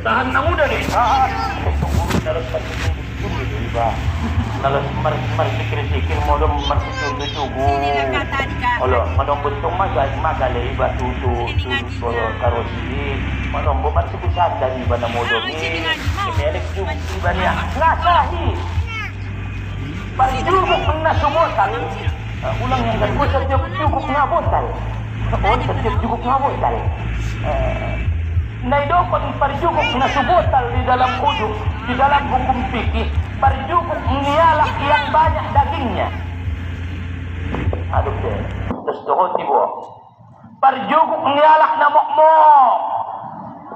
Tahan na muda deh. Tahan. Itu guru dalam satu guru itu iba. Dalam sikir mo dong marsikir Allah, madong buntung magal iba tu karosi. Madong bo marsikir dari iba na modong ni. Kimelek juga iba niya. Ngasahi. Parjugok na sumosal. Ulang yang kedua cukup ngabotal. Cukup ngabotal. Naidokon parjugok na subotal di dalam uduk, di dalam hukum fikih, parjugok nialak yang banyak dagingnya. Aduh deh, terus dohon tibo. Parjugok nialak na mokmo,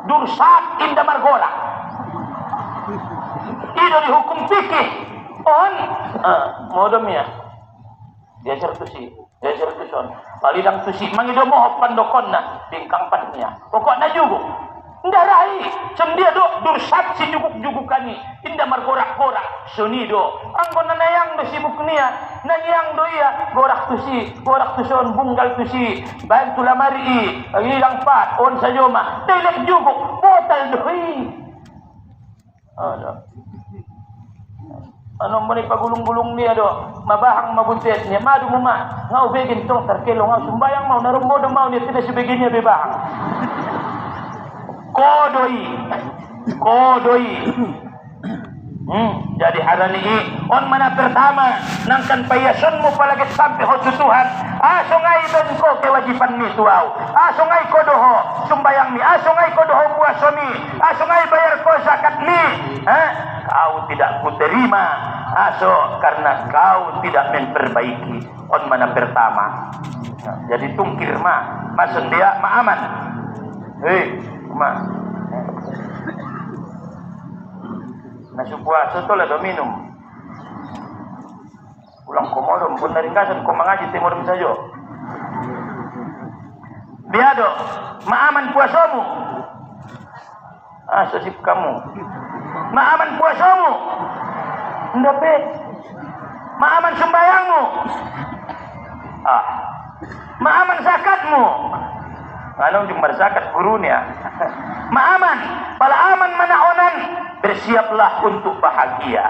dursak inda margola. Itu di hukum fikih. On, modomnya. Dia sertusi, dia sertuson. Palidang tusi, mangidomo pandokon na, bingkang patnya. Pokok na jugok. Ndarai, cendia do dursak si juguk-jugukani, inda margorak-gorak, sunido. Angko nanayang do sibuk niya, nanyang do iya, gorak tuson, bunggal tusi, bayan tulamari, ilang pat, on sa joma, dailek juguk, botal do ano mo ni pagulong-gulong niya do, mabahang mabuntit niya, madu mo ma, nga ubegin tong tarkelo, nga sumbayang mau, narumbodo mau niya, tidak sebegin niya bebahang. Kodoi. Jadi hari ini on mana pertama nangkan payason mo palagi sampai hotu Tuhan. Sungai ben ko kewajiban ni tuau. Sungai kodoho sumbayang ni. Sungai kodoho puasa ni. Sungai bayar ko zakat ni. Kau tidak kuterima. Karena kau tidak memperbaiki. On mana pertama. Jadi tungkir masun dia aman. Nasi puasa tu lah minum. Pulang komodom pun dari kasan kau mengaji timur saja. Biado, maaman puasamu. Sesip kamu. Maaman puasamu. Ndape. Maaman sembayangmu. Maaman zakatmu. Anong yung berzakat gurunya. Maaman, pala aman manaonan, bersiaplah untuk bahagia.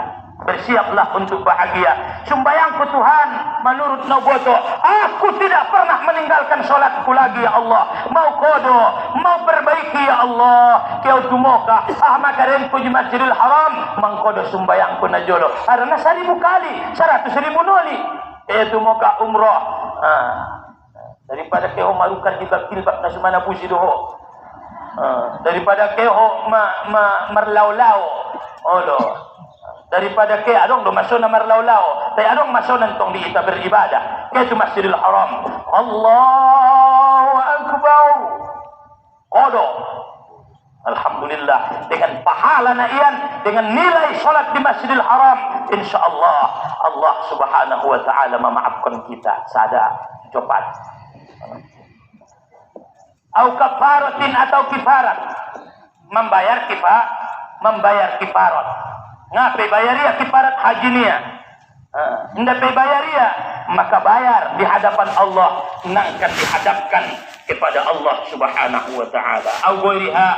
Bersiaplah untuk bahagia. Sumbayangku Tuhan, menurut Naboto, aku tidak pernah meninggalkan sholatku lagi ya Allah. Mau kodo, mau perbaiki ya Allah. Kau tumoka, makarenku di Masjidil Haram, mangkodo sumbayangku na jolo. Karena 1.000 kali, 100.000 noli. Itu moka umroh. Daripada keho marukan kita kilbak na sumana pusi doho. Daripada keho marlau-lau. Daripada ke adong do masuk na marlau-lau. Tay adong masuk nantong di kita beribadah. Ke itu Masjidil Haram. Allahu Akbar. Kodo. Alhamdulillah, dengan pahala na iyan, dengan nilai salat di Masjidil Haram, insyaallah Allah Subhanahu wa taala memaafkan kita. Sada cepat. Au kafaratin atau kifarat. Membayar kifarat. Ngape bayaria kifarat haji niya? Hendak bayaria, maka bayar di hadapan Allah, nangkan dihadapkan kepada Allah Subhanahu wa taala. Au ghairiha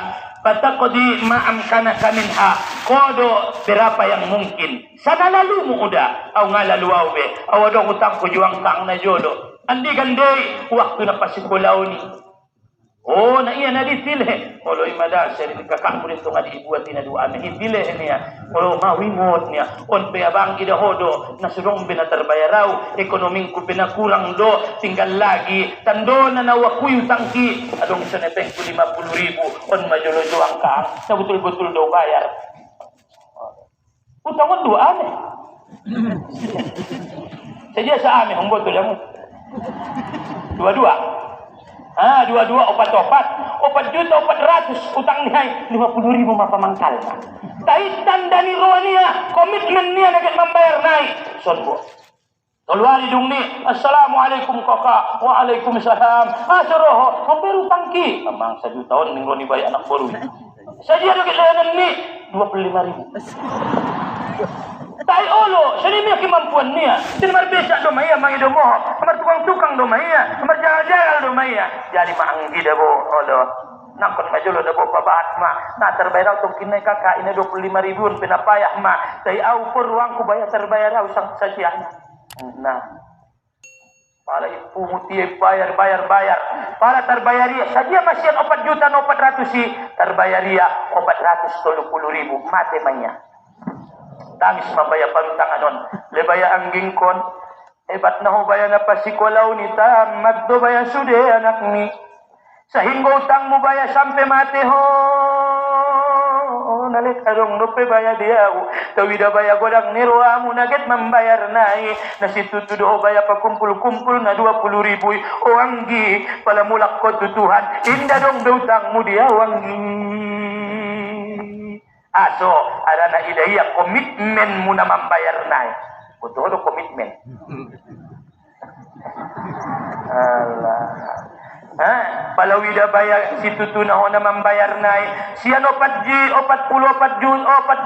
fataqdi ma amkanaka minha. Kodo berapa yang mungkin. Sana lalu mu udah, au ngalalu au be. Au do utang ko juang tang na jodo. Andi gandai waktu na pasikulau ni. Na iya na ditilhe. Kalau imada seri kakak pulis tu ngadi ibuat ina dua ane ditilhe niya. Kalau mawimot niya. On pe abang ida hodo na surong bina terbayarau. Ekonoming ko bina kurang do. Tinggal lagi. Tando na nawakuy tangki. Adong saneteng ko 50,000. On majolo doang kang. Na betul-betul do bayar. Utangon dua ane. Saja sa ame hong betul yang dua-dua. Dua-dua opat-opat 4.400.000 utang nihai 50,000 mapa mangkal. Taitan dari rohania komitmen niya nagat membayar naik. Sonbo. Tolwali dung ni. Assalamualaikum kakak. Waalaikumsalam. Suroho membayar utang ki. Amang 1 tahun ning roni bayar anak baru. Saja nagat layanan ni 25,000. Tai olo, sini mi kemampuan niya. Sini marbesa do maya mangi do moho. Mar tukang-tukang do maya, mar jagal-jagal do maya. Jadi maanggi da bo olo. Nangkon majulo da bawa pabahat ma. Na terbayar tong kinay kakak ina 25,000 pinapayah ma. Tay au por uang ku bayar terbayar au sang sajian. Nah. Para ipunguti bayar. Para terbayaria saja masih 4 juta 400 si terbayaria 430,000 mate manya. Tangis mabaya parutangan on. Lebaya angging kon. Hebat na ho baya na pasikolaw ni tamat do baya sude anak ni. Sehingga utang mo baya sampai mate ho. Nalik arong lupe baya dia tawida baya godang nirwa mo naget membayar nai nasi tutu do baya pakumpul-kumpul na 20,000 o anggi pala mulak ko tutuhan inda dong utang mo dia wanggi aso ada na idaya komitmen mo na membayar nai betul do komitmen Allah palawida baya si tutu na ho na membayar nai siya 44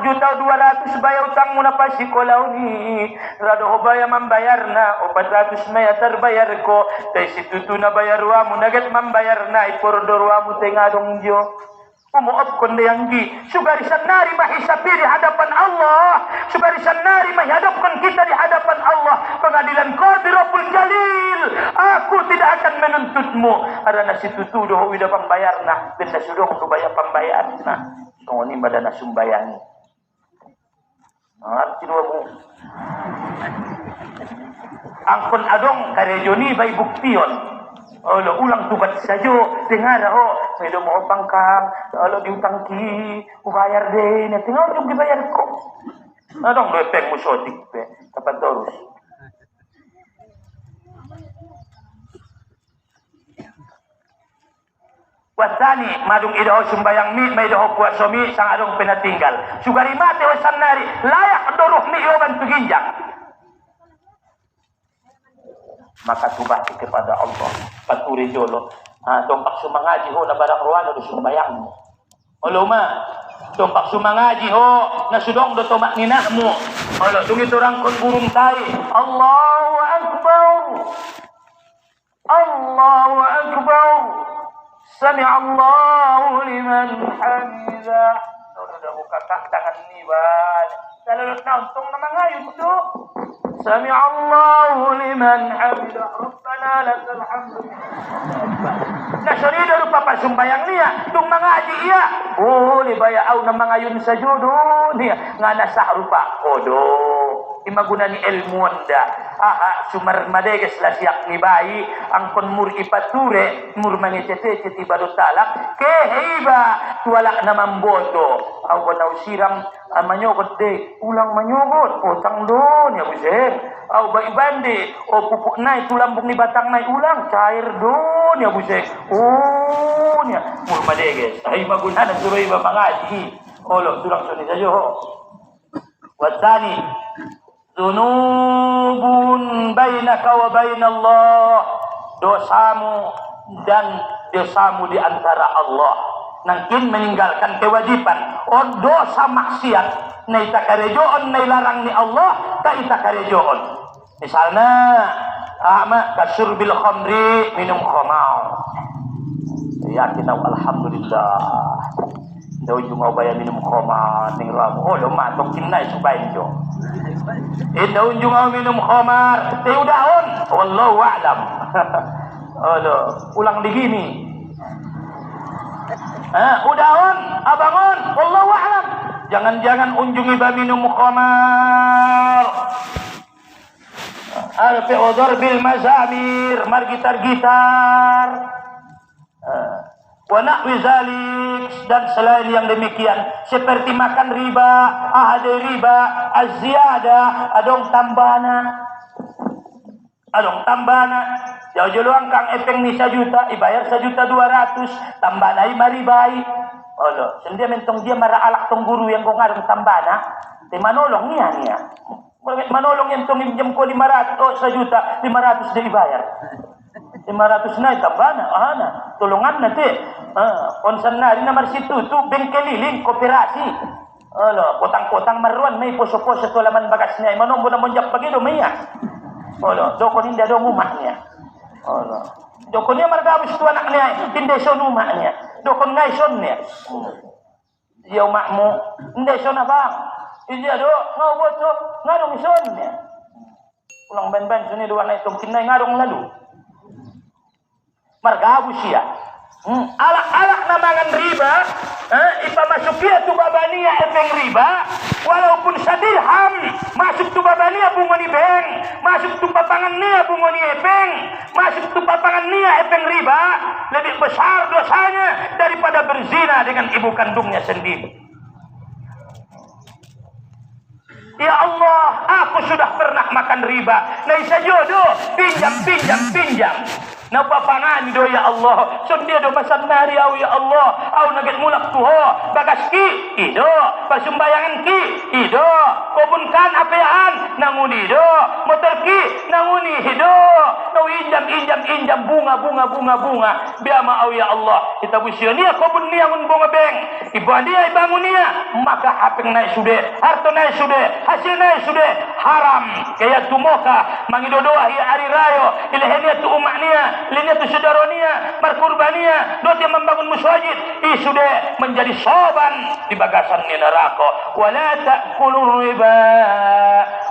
juta 200 baya utang mo na pa si kolaw ni rado ho baya membayar na 400 maya terbayar ko tay si tutu na bayarwa mo nagat membayar na ipordorwa mo tengadong Diyo umuop kon deyanggi sugarisan nari mahisabi di hadapan Allah sugarisan nari menghadapkan kita di hadapan Allah pengadilan Qadirul Jalil aku tidak akan menuntutmu karena si tutudo wida pambayarna benda sudong tu bayar pambayarna ngoni badana sumbayangi arti dua mu angkon adong karejoni bay buktion. Olo ulang tubat sajo dengar ho medo mo pangkam olo diutang ki ubayar deh nanti ngau dibayar ko adong do peng musotik pe kapan terus wasani madung idaho sumbayang mi may idaho puaso mi sang adong pinatinggal sugari mate wasan nari layak doruh mi yoban tuginjang maka tubati kepada Allah paturi jolo dompak sumangaji ho na barang ruana do sumbayangmu olo ma dompak sumangaji ho na sudong do tomak ninahmu olo dungi torang kon burung tai Allahu akbar sami Allahu liman hamidah udah buka tangan ni ban dalam nonton na mangayun do sami Allahu liman hamidah rabbana lakal hamd na sarida rupa pasumbayang niya tung mangaji iya boleh baya au na mangayun sa jodo niya nga nasa rupa kodo imaguna ni ilmu anda sumar madeges la siyak ni bayi ang konmur ipature mur mangecete ceti baru talak keheba tuala na mamboto au banaw siram manyogot de ulang manyogot potang don ya buseng au ba ibande o pupuk nai tulambung ni batang nai ulang cair don ya buseng nya mur madeges ay maguna na suroy ba mangaji olo durang suni sajo watani Dzunubun bainaka wa bainallah dosamu dan dosamu di antara Allah nangkin meninggalkan kewajiban on dosa maksiat na itakarejoon na ilarang ni Allah ka itakarejoon misalnya kasurbil khamri minum khamar yakin alhamdulillah daw yung ubaya minum khamar ning ramu oh luma tok kinay subayin jo daw yung minum khamar tayo daon wallahu a'lam ulang digini udaon abangon wallahu a'lam jangan-jangan unjungi ba minum khamar alfi udhur bil mazamir margitar-gitar wa nahwi zalik dan selain yang demikian seperti makan riba ahade riba az-ziyada adong tambana jauh joluang kang epeng ni 1 juta ibayar 1.200.000 tambana maribai olo sendia mentong dia maraalak tong guru yang kong arang tambana te manolong niya manolong yang tong minjem ko 500 o 1 juta 500 dia ibayar 500 na tambana tulungan na te konsan na rin naman si tutu bengkeliling kooperasi potang-potang maruan may poso-poso tulaman bagas niya manombo na monjak pagido maya doko ninda do umak niya doko niya margawis tu anak niya hindi so umak niya dokon ngai son ni dia makmu ndai son abang dia do ngau boto ngarung son ni ulang ban-ban sini dua naik tum kinai ngarung lalu margabu sia alak-alak namangan riba ipa masukia tu babania epeng riba walaupun sadirham masuk tu babania bungoni beng masuk tu papangan nia bungoni epeng masuk tu papangan nia epeng riba lebih besar dosanya daripada berzina dengan ibu kandungnya sendiri. Ya Allah, aku sudah pernah makan riba. Nai sajodo, pinjam. Napa pangan do ya Allah. Sundia do masan nari au ya Allah. Au naget mulak tuho, bagas ki ido, pasumbayangan ki ido, kobun kan apean nanguni do, motor ki nanguni hido. Nau injam bunga. Biama au ya Allah. Kita busio nia kobun nia ngun bunga beng. Ibu dia bangun nia, maka hapeng naik sude, harta naik sude, hasil naik sude, haram. Kaya tumoka mangidodoa hi hari rayo, ilahnya tu umak nia. Linya tu saudaranya, berkurbania, dot yang membangun muswajid, sudah menjadi soban di bagasan neraka. Wala ta'kulur riba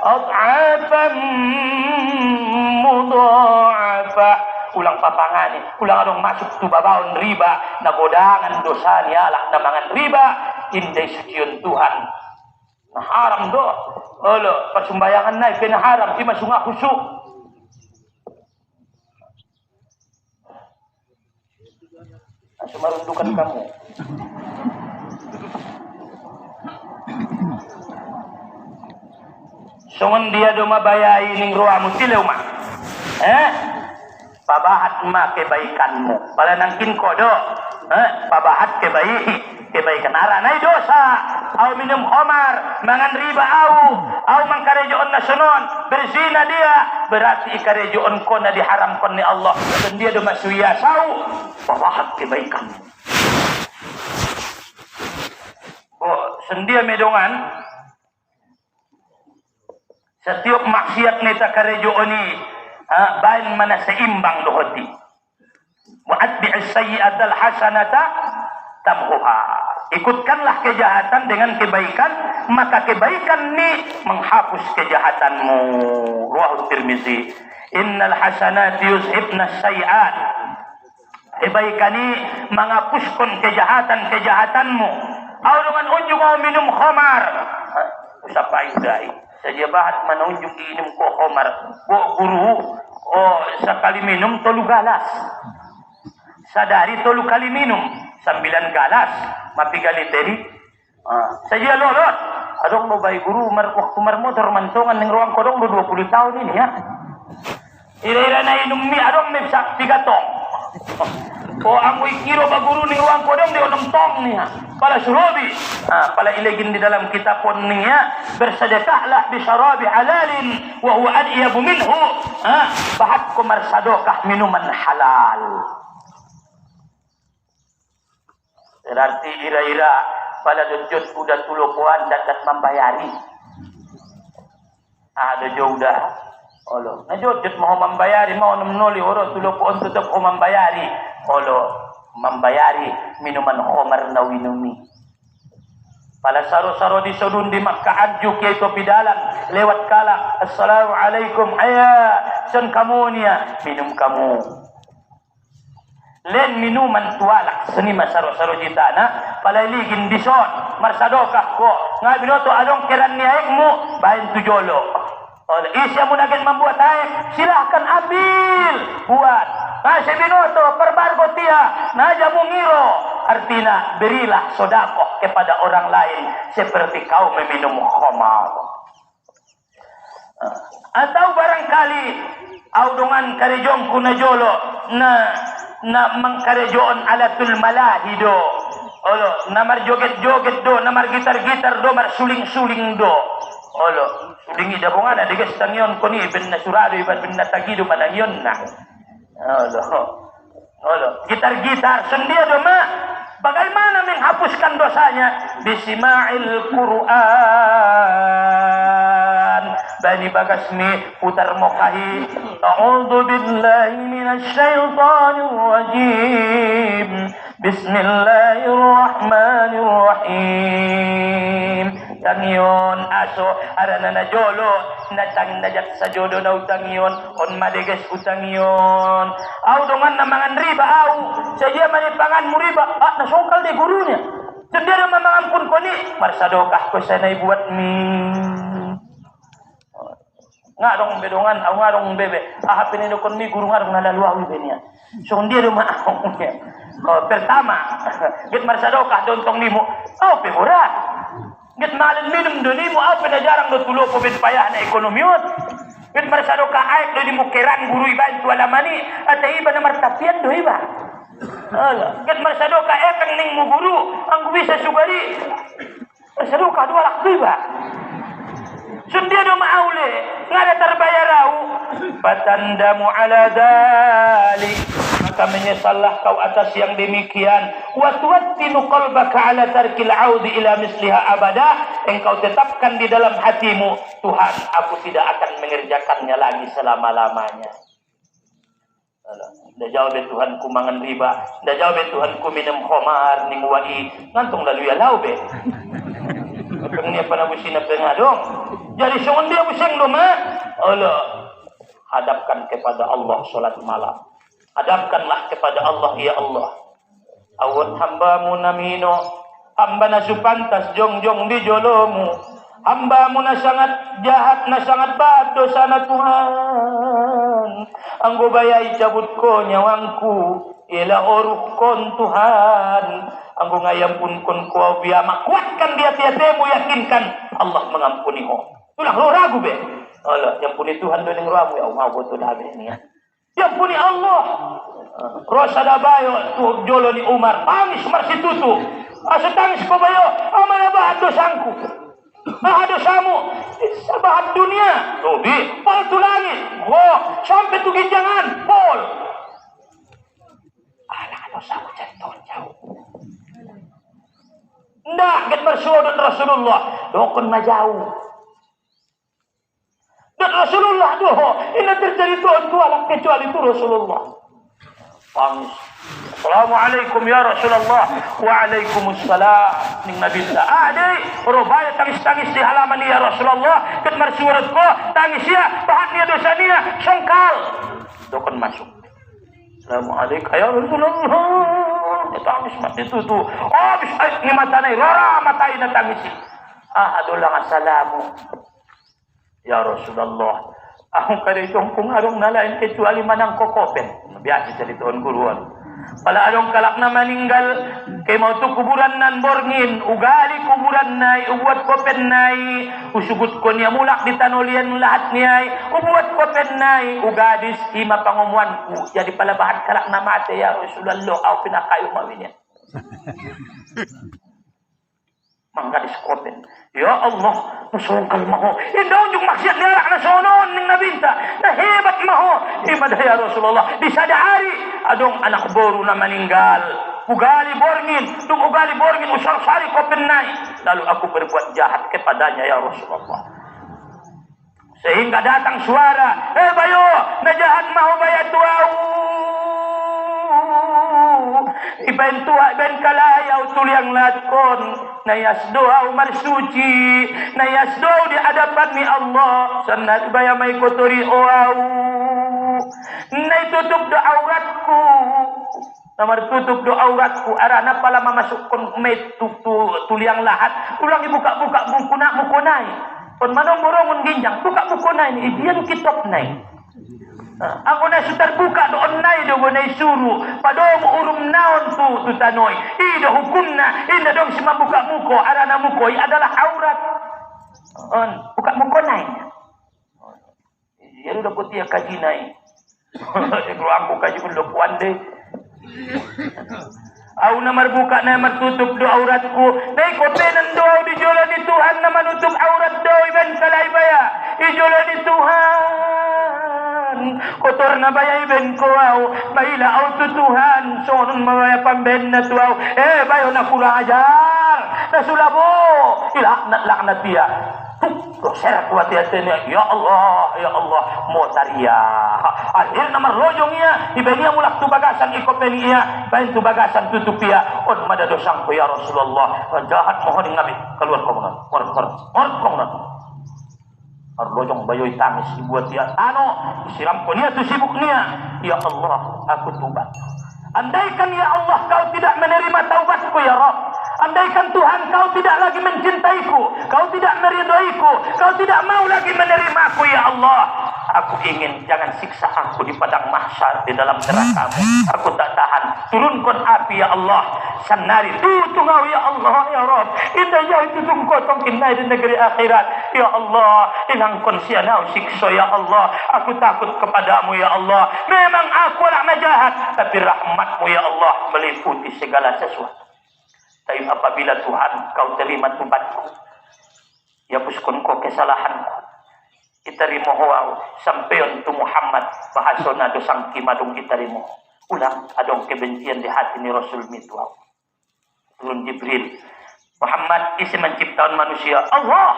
ad'afan mudha'afa. Ulang papangani, ulang adong masuk tu babaon riba, nagodangan dosa ni alak namangan riba, indai suciun Tuhan. Nah haram do. Olo, pasumbayangan naik kena haram, di masungah khusuk. Meruntukan kamu. Songon dia do mabayai ning ruamu tileu mah. Pabahat ma kebaikanmu. Pala nangkin kodo. Pabahat kebaikan aranai dosa. Au minum khamar, mangan riba au mangkarejoon nasonon, berzina dia, berarti ikarejoon ko na diharamkan ni Allah. Dan dia do masuya sau, pabahat kebaikan. Oh, sendia medongan. Setiap maksiat neta karejooni, bain mana seimbang dohoti. Wa atbi'is sayyi'atal hasanata tamhuha. Ikutkanlah kejahatan dengan kebaikan, maka kebaikan ni menghapus kejahatanmu. Riwayat Tirmizi. Innal hasanati yuzhibna sayyi'at. Kebaikan ni menghapuskan kejahatan-kejahatanmu. Au dengan unjung mau minum khamar. Usapai dai. Saja bahat menunjuk minum ko khamar. Bo guru, sekali minum tolu galas. Sadari tolu kali minum. 9 galas, mapigali teri. Saja lolot. Adong mo bay guru waktu motor mantongan ning ruang kodong 20 tahun ini ya. Ira-ira na inum mi adong may 3 tong. O ang wikiro ba guru ning ruang kodong di 6 tong niya. Pala surobi. Pala ilegin di dalam kitab pon niya. Bersedekahlah bi syarabi halalin wa huwa adyabu minhu. Bahat ko marsadokah minuman halal. Berarti ira-ira pada dojot udah tulupuan dapat membayari. Dojo udah. Olo, najot mau membayari mau menoli oro tulupuan tetap membayari. Olo, membayari minuman khamar na winumi. Pala saro-saro di sudun di Makkah ajuk yaitu pidalan lewat kalak. Assalamualaikum ayah san kamu niya minum kamu. Len minuman tualak seni masaro-saro jitana palaligin dison marsadokah ko nga binoto adong keran ni aekmu bahin tujolo isya mo naging membuat aek silahkan ambil buat si binoto perbargo tiya naja mungiro artinya berilah sodakoh kepada orang lain seperti kau meminum khamar. Atau barangkali audungan karijong kunajolo na mangkarejoon alatul malahido. Olo, namar joget-joget do, namar gitar-gitar do, mar suling-suling do. Olo, sulingi da bunga na digas tangyon ko ni ben na surado iban ben na tagido manangyon na. Olo, gitar-gitar sendia do ma. Bagaimana menghapuskan dosanya? Bisima'il Qur'an. Bani bagasmi putar mokahi. A'udzu billahi minasy syaithanir rajim. Bismillahirrahmanirrahim. Tangion aso arana na jolo natang najat sa jodo na utangion on madeges utangion au dongan na mangan riba au saja manipangan mu riba nasongkal de gurunya sendiri mamangan pun koni marsadokah ko sanay buat mi ngadong bedongan au ngadong bebe hapin ini kon mi guru ngadong nalaluawi benia so dia rumah ahongnya pertama git marsadokah dontong nimo au pemurah git malin minum doni mo apa na jarang do tulo ko bet payah na ekonomion git marsado ka aib do di mukiran guru iban tu alamani at iba na martapian do iba ala git marsado ka epeng ning mo guru ang bisa sugari marsado ka do alak do iba sundia do maule ngada terbayarau batandamu ala dalik maka menyesallah kau atas yang demikian wa tuwattinu qalbaka ala tarkil audi ila misliha abada engkau tetapkan di dalam hatimu Tuhan aku tidak akan mengerjakannya lagi selama-lamanya. Dah jawab Tuhan ku mangan riba, dah jawab Tuhan ku minum khamar ning wai ngantung lalu ya lau be pengnya pana busina pengadong jadi songon dia buseng do ma Allah hadapkan kepada Allah salat malam. Hadapkanlah kepada Allah, ya Allah. Awat hambamu namino, hamba na supantas jongjong di jolomu. Hambamu na sangat jahat, na sangat bad dosa na Tuhan. Anggo bayai cabut ko nyawangku, ila oruh kon Tuhan. Anggo ngayampun kon ko biama, kuatkan dia tiatemu, yakinkan Allah mengampuni ho. Tulang lo ragu be. Allah, yampuni Tuhan doning ragu ya Allah betul habe ni ya. Yampuni Allah. Rosada bayo tu jolo ni Umar. Tangis marsi tutu. Asa tangis ko bayo. Amana bahat dosanku. Bahat dosamu. Sabahat dunia. Tobi. Pal tu langit. Oh, sampai tu gijangan. Pol. Alah dosamu jatuh jauh. Ndak get bersuudun Rasulullah. Dokon majauh. Dan Rasulullah doh, ini terjadi tuan tualang kecuali itu Rasulullah. Tangis. Assalamualaikum ya Rasulullah. Waalaikumsalam. Ning Nabi ta. Adai, robaya tangis-tangis di halaman ya Rasulullah. Ket marsurat ko, tangis ya, bahatnya dosa dia, songkal. Dokon masuk. Assalamualaikum ya Rasulullah. Tangis mati itu tu. Oh, bisa ni mata nai, rora matai na tangis. Adulang assalamu. Ya Rasulullah, aku kada itong kung arong nalain kecuali manang kokopen. Biasa ceritoon guruan. Pala arong kalak na maninggal, kay mau tu kuburan nan borngin, ugali kuburan nai, ubuat kopen nai, usugut ko niya mulak di tanulian lahat niya, ubuat kopen nai, ugadis ima pangumuanku. Jadi pala bahat kalak na mate ya Rasulullah, au pinakayo mawinya. Manggadis kopen. Ya Allah, masungkal maho. Indaw yung maksiat nilak na sonon ng nabinta. Nahebat maho. Ibadah ya Rasulullah. Di sadahari, adong anak boro na maninggal. Ugali borngin. Tung ugali borngin, usar-sari kopenay. Lalu aku berbuat jahat kepadanya ya Rasulullah. Sehingga datang suara. Bayo, najahat maho bayat tuau. Iban tuwa, iban kalayaw tuliang latkon. Nayasdo au marsuci. Nayasdo di hadapan ni Allah. Sana ibaya may kotori o au. Naitutup do auratku. Namar tutup do auratku. Arana pala mamasukkan may tuliang lahat. Ulang ibuka-buka mukunay. Pon manong morongon ginjang. Buka mukunay. Idiyan kitop nay. Ako na sutar buka doon na ido na isuru padong urum naon tu tanoy ido hukum na ina dong si mabuka muko arana muko adalah aurat buka muko na yan udah putih kaji na kalau aku kaji pun lo kuande au na marbuka na martutup do auratku nay kopenan do di jola ni Tuhan na manutup aurat do iban kalay baya ijola ni Tuhan kotor na bayay ben ko aw maila aw tutuhan sonon mabaya pamben na tuaw bayo na kula ajar na sulabo ilaknat laknat biya Doser kuat hatinya, ya Allah, mau taria. Akhirnya merlojongnya, ibenya mulak tu bagasan ikopenia, bain tu bagasan tutupia. On mada dosangku ya Rasulullah, jahat mohon ngabi keluar komunal, komunal. Arlojong bayoy tangis buat dia. Siram ko niya tu sibuk niya. Ya Allah, aku tubat. Andaikan ya Allah kau tidak menerima taubatku ya Rabb. Andaikan Tuhan kau tidak lagi mencintaiku, kau tidak meridhoiku, kau tidak mau lagi menerimaku ya Allah. Aku ingin jangan siksa aku di padang mahsyar di dalam neraka-Mu. Aku tak tahan. Turunkan api ya Allah. Sanari tungau ya Allah ya Rabb. Indah jauh itu tungkotong kinai di negeri akhirat. Ya Allah, hilangkan sianau siksa ya Allah. Aku takut kepadamu ya Allah. Memang aku anak jahat, tapi rahmat-Mu ya Allah meliputi segala sesuatu. Tapi apabila Tuhan kau terima tobatku, ya puskon ko kesalahanku, itarimo ho sampai untuk Muhammad bahasona dosang kimadong itarimo. Ulang adong kebencian di hati ni Rasul mituaw. Turun Jibril. Muhammad isi menciptakan manusia. Allah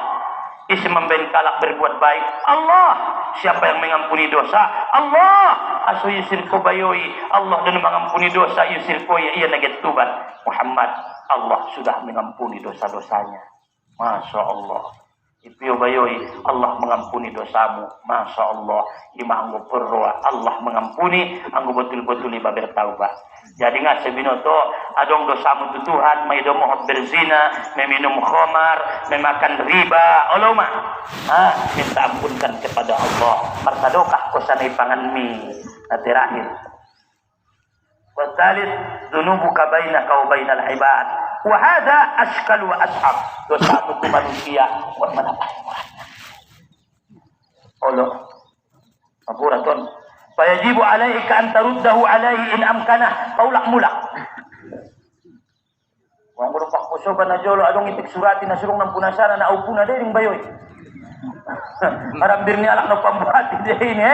isi membengkalak berbuat baik. Allah siapa yang mengampuni dosa? Allah aso yusir ko bayoy. Allah dan mengampuni dosa yusir ko ia naget tubat. Muhammad Allah sudah mengampuni dosa-dosanya. Masya Allah. Ipiyo bayoy, Allah mengampuni dosamu. Masya Allah. Ima anggo perroa, Allah mengampuni. Anggo betul-betul iba bertaubat. Jadi nggak sebinoto, adong dosamu tu Tuhan. May domoh berzina, meminum khamar, memakan riba. Oloma. Minta ampunkan kepada Allah. Marsadokah kosanay panganmi. Nah terakhir. Wasalis dunubuka bainaka wa bainal ibad. Wa hadha ashkal wa ashab. Dosa itu manusia wa manapay. Allah. Mapuraton. Fayajibu alaika an taruddahu alaihi in amkana. Paulak mulak. Wang urupak kusoban na jolo adong itik surati na surong ng punasana na aupuna dering bayoy. Marambir ni alak na pambuhati deh ini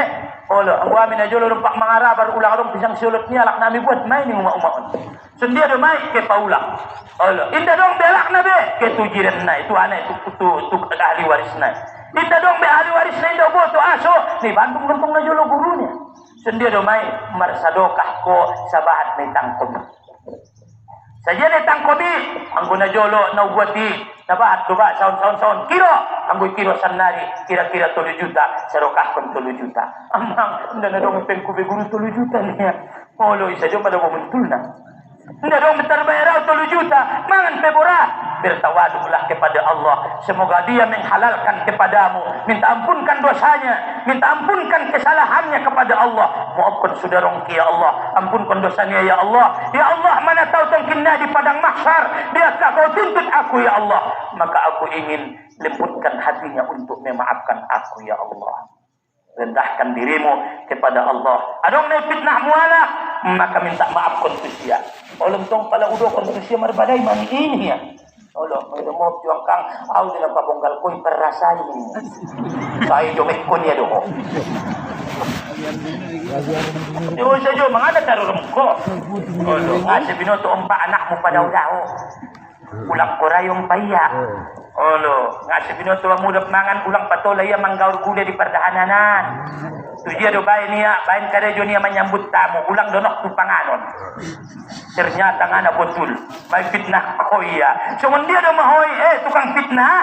Olo, ang amin na jolo rumpak mangarabar ulang arong pisang sulot ni alak nami buat main ni uma-umaon. Sendia do mai ke paulang. Olo, inda dong belak na be ke tujiran na itu ana itu ahli waris na. Inda dong be ahli waris na inda boto aso ni Bandung lempong na jolo gurunya. Sendia do mai marsadokah ko sabahat ni tangkob. Saja ni tangkobi anggo na jolo na ubuati sabahat coba saun kiro anggo kiro sanari kira-kira 3 juta sarokah kon 3 juta amang nda na dong pengku be guru 3 juta niya polo isa jo pada muncul na nda dong terbayar 3 juta mangan pebora bertawaduklah kepada Allah, semoga dia menghalalkan kepadamu, minta ampunkan dosanya, minta ampunkan kesalahannya kepada Allah. Maafkan saudarong ya Allah, ampunkan dosanya ya Allah. Ya Allah, mana tahu tengkinna di padang mahsyar, biarkah kau tuntut aku ya Allah, maka aku ingin lembutkan hatinya untuk memaafkan aku ya Allah. Rendahkan dirimu kepada Allah. Adong na fitnah muala, maka minta maaf kontusia. Olong tong pala udo kontusia marbadai mani ini ya. Olo, may mo juang kang aw nila pabonggal ko perasaan mo. Saya jomek ko niya do. Yo sa jo mga natarurum ko. Olo, kasi binoto umpa anak mo pa daw. Ulang korayong paya. Olo, kasi binoto mudap mangan ulang patolay manggaur kuda di perdahananan. Tujuh do bayi niya, bayin karejo niya menyambut tamu, ulang donok tu panganon. Ternyata ngana betul, may fitnah ko iya. Cuman dia do mahoy, tukang fitnah.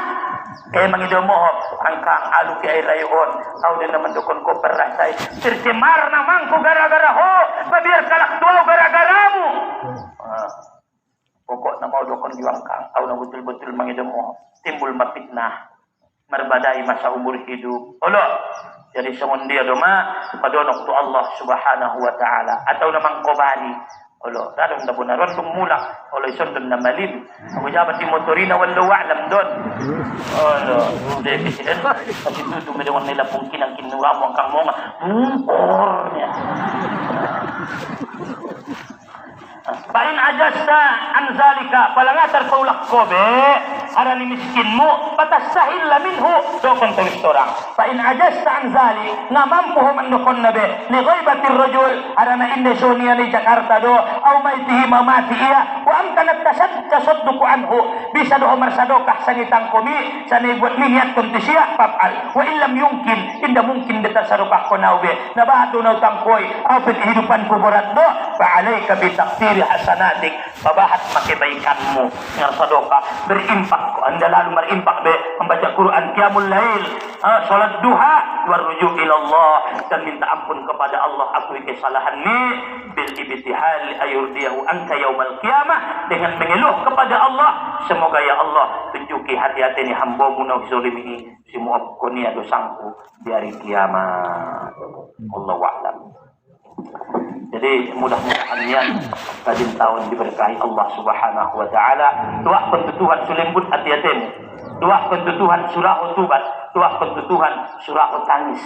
Mangido mo, angkang alu ki ay rayon. Aw din naman dukon ko perasay. Tercemar naman ko gara-gara ho, pabiar kalak tuaw gara-gara mo. Pokok na mau dukon juang kang, aw na betul-betul mangido mo, timbul mapitnah. Merbadai masa umur hidup. Olo. Jadi semundia doma padonok tu Allah Subhanahu wa taala atau namang kobani. Olo, dadong da bunaron tumulak. Olo ison dun namalin. Ang jabat di motorina wallahu a'lam don. Olo, de presiden kasi tutu medong nila pungkin ang kinura mo ang kang mga bungkornya. Pain ajasta anzalika palangatar paulak kobe arani miskinmu patasahil minhu dokon tulis orang. Pain ajasta anzali ngamampu mandokon nabe li ghaibatir rajul arana indesonia ni Jakarta do au maitihi mamati iya wa amkanat tasadduqu anhu bisa doh marsadokah sanitang komi sanay buat niat kontisiya papal wa illam yumkin inda mungkin detar sadokah ko naube nabado na tangkoy apit hidupan ko berat do fa alayka bi taqdiri hasanatik babahat makibaikanmu ngar sadokah berimpak ko anda lalu merimpak be membaca Quran qiyamul lail salat duha war rujuk ila Allah dan minta ampun kepada Allah akui kesalahan ni bil ibtihal ayurdiyahu anka yaumal qiyamah dengan mengeluh kepada Allah semoga ya Allah tunjuki hati-hati ni hamba-Mu na zalimi si muaffaqo ni dosangku di hari kiamat. Allahu a'lam. Jadi mudah-mudahan yang tajin tahun diberkahi Allah Subhanahu wa taala. Tuah pentutuhan sulembut hati-hatimu. Tuah pentutuhan surah utubat, tuah pentutuhan surah tangis.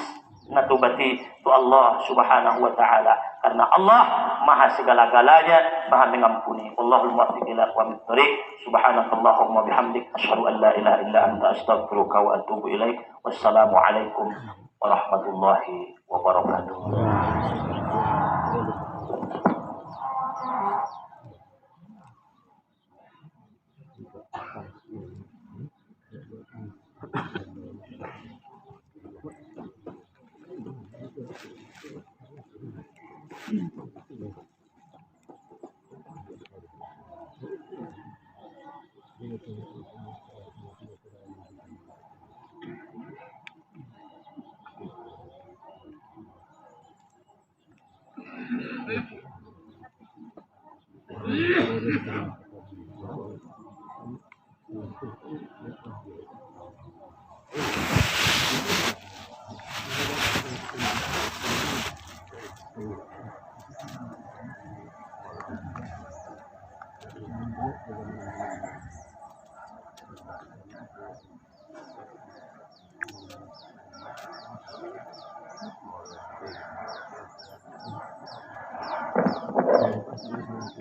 Natubati tu Allah Subhanahu wa taala karena Allah maha segala-galanya, maha mengampuni. Allahul muwaffiq ila aqwamit thoriq. Subhanakallahumma bihamdik asyhadu an la ilaha illa anta astaghfiruka wa atubu ilaik. Wassalamu alaikum warahmatullahi wabarakatuh.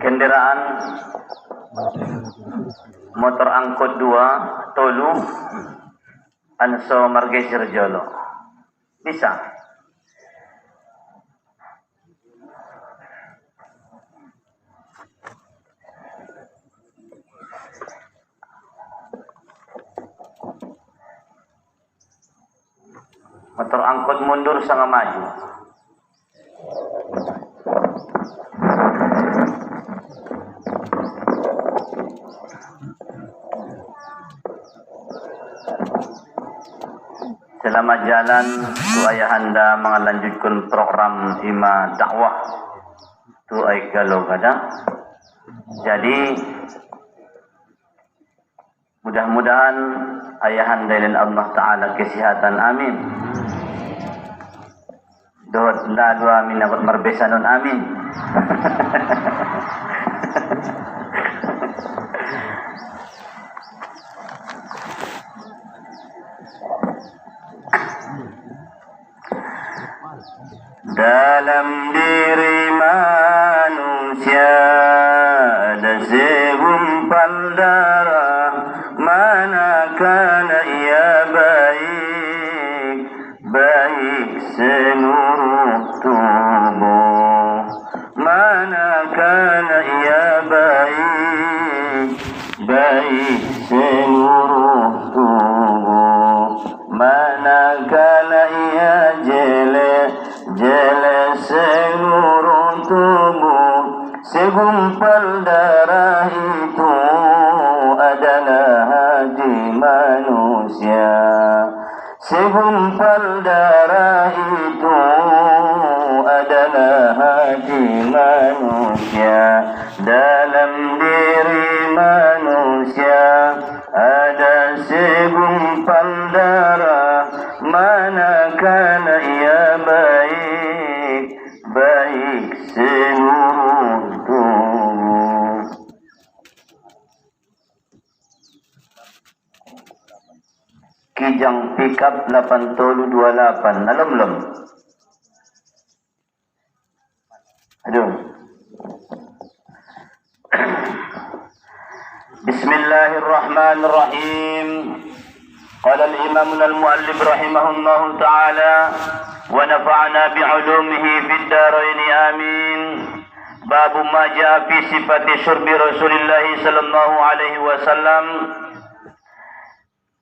Kendaraan motor angkut 2 tolu anso Margesir Jolo bisa motor angkut mundur sangat maju. Selamat jalan tu ayahanda mengalanjutkan program Ima Dakwah tu ay kalau kada. Jadi mudah-mudahan ayahanda dan Allah Ta'ala kesihatan amin. Doa dua amin dapat marbesanon amin. Dalam diri manusia ada segumpal darah, manakala ia baik, baik seluruh tubuh. Manakala ia baik, baik seluruh tubuh. Manakala ia jelek, jelek seluruh tubuh. Segumpal darah itu adalah hati manusia. Segumpal darah itu adalah hati manusia. Dalam diri manusia ada segumpal darah, manakala ia baik, baik seluruh tubuh. Kijang pickup 8028 nalom-lom. Aduh. Bismillahirrahmanirrahim. Qala al-imam al-muallif rahimahullah ta'ala wa nafa'na bi'ulumihi fid darain amin. Babu ma jaa fi sifati syurbi Rasulillah sallallahu alaihi wasallam.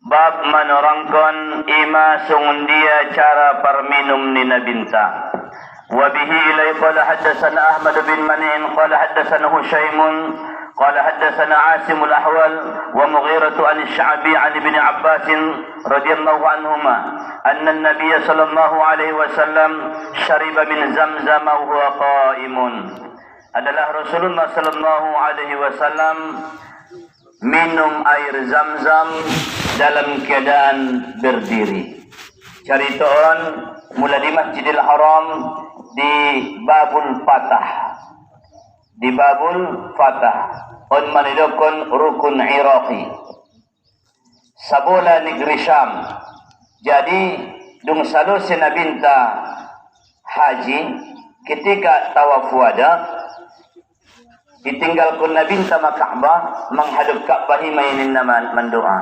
Bab menerangkan ima sungundia cara perminum ni nabinta. Wa bihi ilai qala haddatsana Ahmad bin Mani'in qala haddatsana Hushaimun qala haddatsana Asim al-Ahwal wa Mughirah an Sya'bi an Ibn Abbas radhiyallahu anhuma anna an-nabiy sallallahu alaihi wasallam syariba min Zamzam wa huwa qa'imun. Adalah Rasulullah sallallahu alaihi wasallam minum air Zamzam dalam keadaan berdiri. Caritaan mula di Masjidil Haram di Babul Fatah. Di Babul Fatah. On manidokon rukun Iraqi. Sabola negeri Syam. Jadi dung salo sinabinta haji ketika tawaf wada ditinggalkan nabinta Ka'bah menghadap Ka'bah mainin mendoa.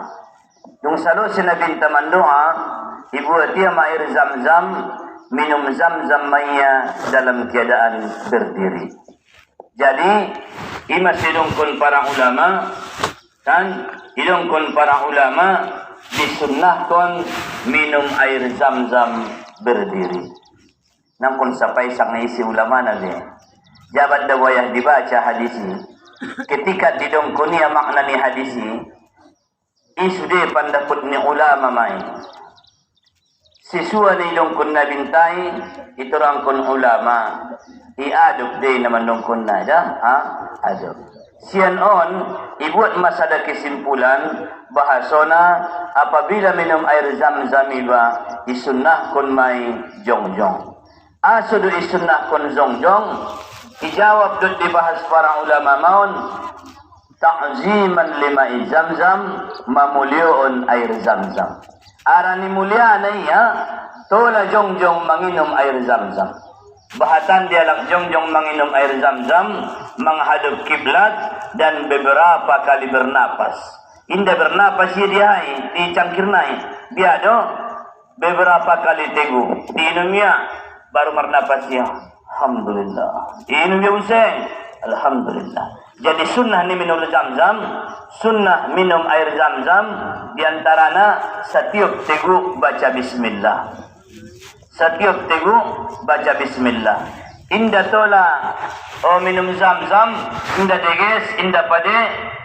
Dung salo sinabinta mendoa ibu dia air Zamzam, minum Zamzam maya dalam keadaan berdiri. Jadi ima sidungkun para ulama kan idungkun para ulama disunnahkan minum air Zamzam berdiri. Namun sampai sang isi ulama nabi jabat dawayah dibaca hadis ini. Ketika didongkuni makna ni hadis ini isude pandaput ni ulama mai. Siswa ni dongkun na bintai itu rangkun ulama iaduk day naman dongkun na aduk. Sian on ibuat masada kesimpulan bahasona apabila minum air Zamzam iba isunnah kun mai jongjong. Asudu isunnah kun jongjong dijawab dut dibahas para ulama maun ta'ziman lima'i Zamzam mamulioon air Zamzam. Arani mulia na iya, tola jongjong manginom air Zamzam. Bahatan dia lang jongjong manginom air Zamzam, menghadap kiblat dan beberapa kali bernapas. Indah bernapas dia dicangkirnai. Biado beberapa kali tegu. Diinumnya baru bernapas dia. Alhamdulillah. Diinumnya useng. Alhamdulillah. Jadi sunnah ni minum Zamzam, sunnah minum air Zamzam diantaranya setiap tegu baca bismillah. Setiap tegu baca bismillah. Indah tola minum Zamzam, indah deges, indah pade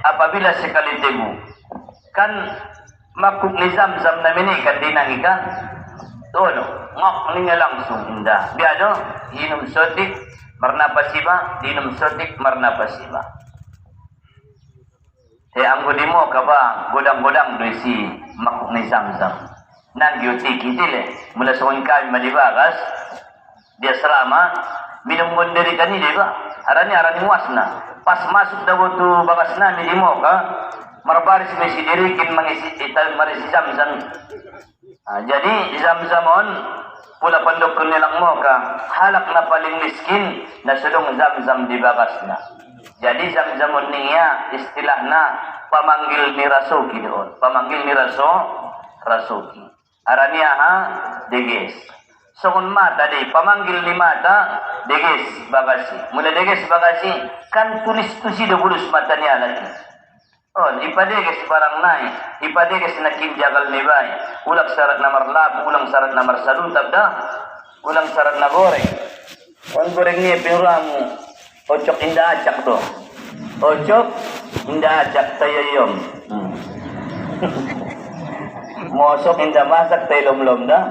apabila sekali tegu. Kan makuk ni Zamzam na mini kan dinang ikan. Tono, ngok ni langsung indah. Biado inum sotik marnapas iba, dinum sotik marnapas iba. Anggo dimo ka ba godang-godang do si makuk ni Zamzam. Nang giuti kitile mula sa kami malibagas dia serama minum gonderi kani diba. Arani wasna. Pas masuk daw tu bagas na mi dimo ka marbaris mi si dirikin mangisi ital marisi Zamzam. Jadi Zamzamon pula pandok nilang mo ka halak na paling miskin na sulong Zamzam di bagas na. Jadi Zamzamun niya istilahna pamanggil ni Rasuki doon. Pamanggil ni Rasuki. Arania deges. Sokon mata deh pamanggil ni mata deges bagasi. Mula deges bagasi kan tulis tusi do bulus mata niya lagi. Oh, ipadeges barang nai, ipadeges na kinjagal ni bay. Ulang syarat nomor lap, ulang syarat nomor saduntab dah. Ulang syarat na goreng. On goreng ni pinuramu. Ocok indah acak tu. Ocok indah acak tayayom. Mosok indah masak tayalom-lom dah.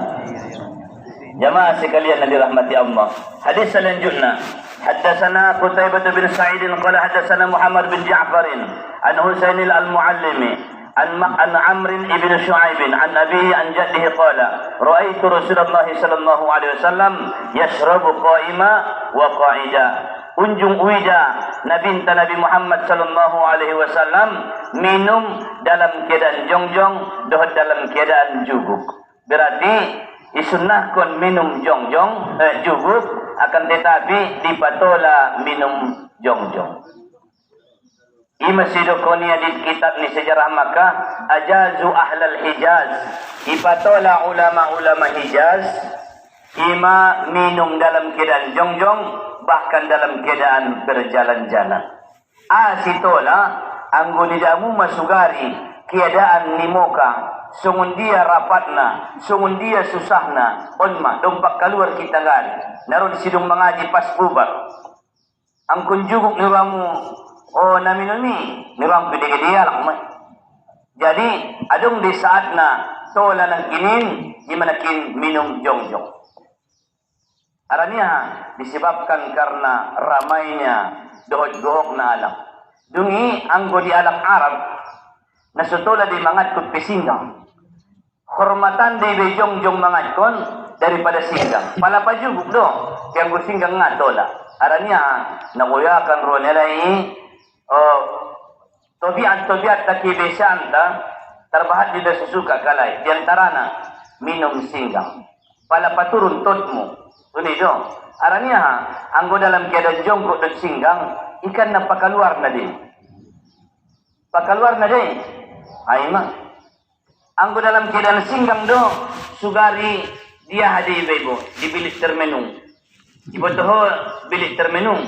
Jamaah sekalian yang dirahmati Allah. Hadis selanjutnya. Haddatsana Qutaibah bin Sa'id qala haddatsana Muhammad bin Ja'far an Husain al-Muallimi an Amr ibn Shu'aib an abihi an jaddihi qala ra'aitu Rasulullah sallallahu alaihi wasallam yashrabu qa'ima wa qa'ida. Unjung uida Nabi Muhammad sallallahu alaihi wasallam minum dalam keadaan jongjong dan dalam keadaan juguk. Berarti disunnahkan minum jongjong juguk akan tetapi dipatola minum jongjong. Imasidokonia di kitab ni sejarah Makkah ajazu ahlal Hijaz. Ipatola ulama-ulama Hijaz ima minum dalam keadaan jongjong bahkan dalam keadaan berjalan-jalan. Sitola anggo nidamu masugari keadaan ni moka sungun dia rapatna, sungun dia susahna, onma dompak keluar kita gari. Naron sidung mengaji pas bubar. Ang kunjuguk ni ramu naminumi ni ramu pede-gede alak mai. Jadi adong di saat na tola ng kinin di manakin minum jongjong. Aranya disebabkan karena ramainya dohot-dohok na alam. Dungi anggo di alam Arab na sutola di mangat kut pesinggang. Hormatan di bejong-jong mangat kon daripada singgang. Palapajuguk do yang singgang nga tola. Aranya nakuyakan ro nilai tobiat na kibesan terbahat di susuka kalay. Di antarana minum singgang. Palapaturun totmo. Unido. Aranya anggo dalam keadaan jongkok dan singgang ikan na pakaluar na din. Pakaluar na din. Ay ma. Anggo dalam keadaan singgang do sugari dia hadi bebo di bilik termenung. Ibu toho bilik termenung.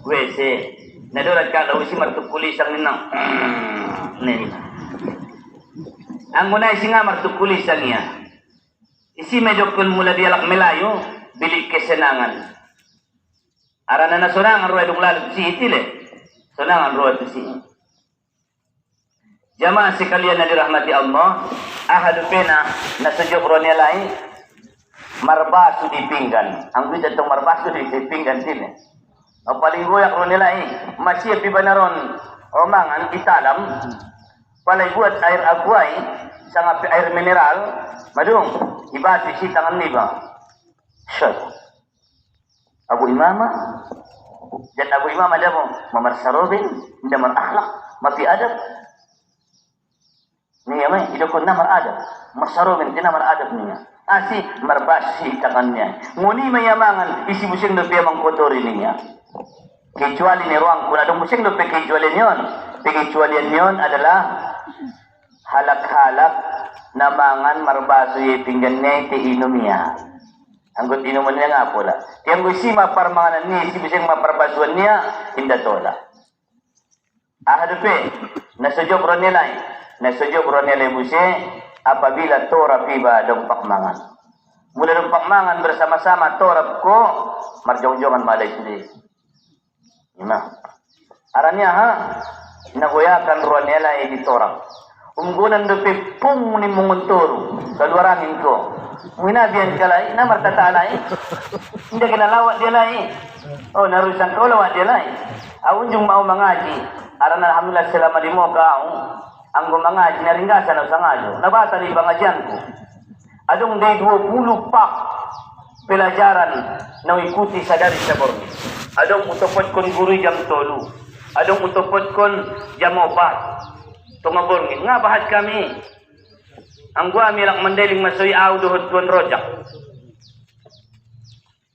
WC. Nadorat ka daw si martuk kulisang ninang. Nen. Anggo na singa martuk kulisang niya. Isi medyo kun mula dialak melayo, bilik kesenangan. Arana na sonangan roa dong lalu si itile. Sonangan roa tu si. Jamaah sekalian yang dirahmati Allah, ahadu pena na sejok roa nilai marbasu di pinggan. Ang bisa tong marbasu di pinggan tile. Ang paling goyak roa nilai masih pibanaron omangan italam. Palay buat air akwai sangat air mineral madung ibasi si tangan ni ba syad Abu Imama dan Abu Imama ada mo mamar sarobin damar akhlak mafi adab niya may idokon na mar adab marsarobin dinamar adab niya asi marbasi tangannya nguni mayamangan isi busing do piyamang kotori niya kecuali ni ruang kung adong busing do kecuali niyon kecuali niyon adalah halak-halak na mangan marbaso ye pinggan niya iti inumiya. Anggot inuman niya nga pula. Tiyang gusi maparmanganan niya, si bising maparbasuan niya, indatola. Ahadupe, nasujok ron nilay. Nasujok ron nilay busi, apabila torap iba dompak mangan. Mula dompak mangan bersama-sama torap ko, marjong-jongan malay sendiri. Ima. Aranya naguyakan ron nilay di torap. Unggunan do pung ni munguntoro kaluarangin ko. Minabiyan kalay na martatalay. Hindi kinalawat dia lay. Oh narusan ko lawat dia lay. Awun jung mau mangaji. Aran alhamdulillah selama di mo kaong ang gumangaji na ringgasan sa ngajo. Nabasa ni bangajian ko. Adong day 20 pak pelajaran na ikuti sa dari sa Borneo. Adong utopot kon guru jam 3. Adong utopot kon jam 4. Tungaborngin nga bahat kami ang guami lang mandaling masoy aw dohot tuan rojak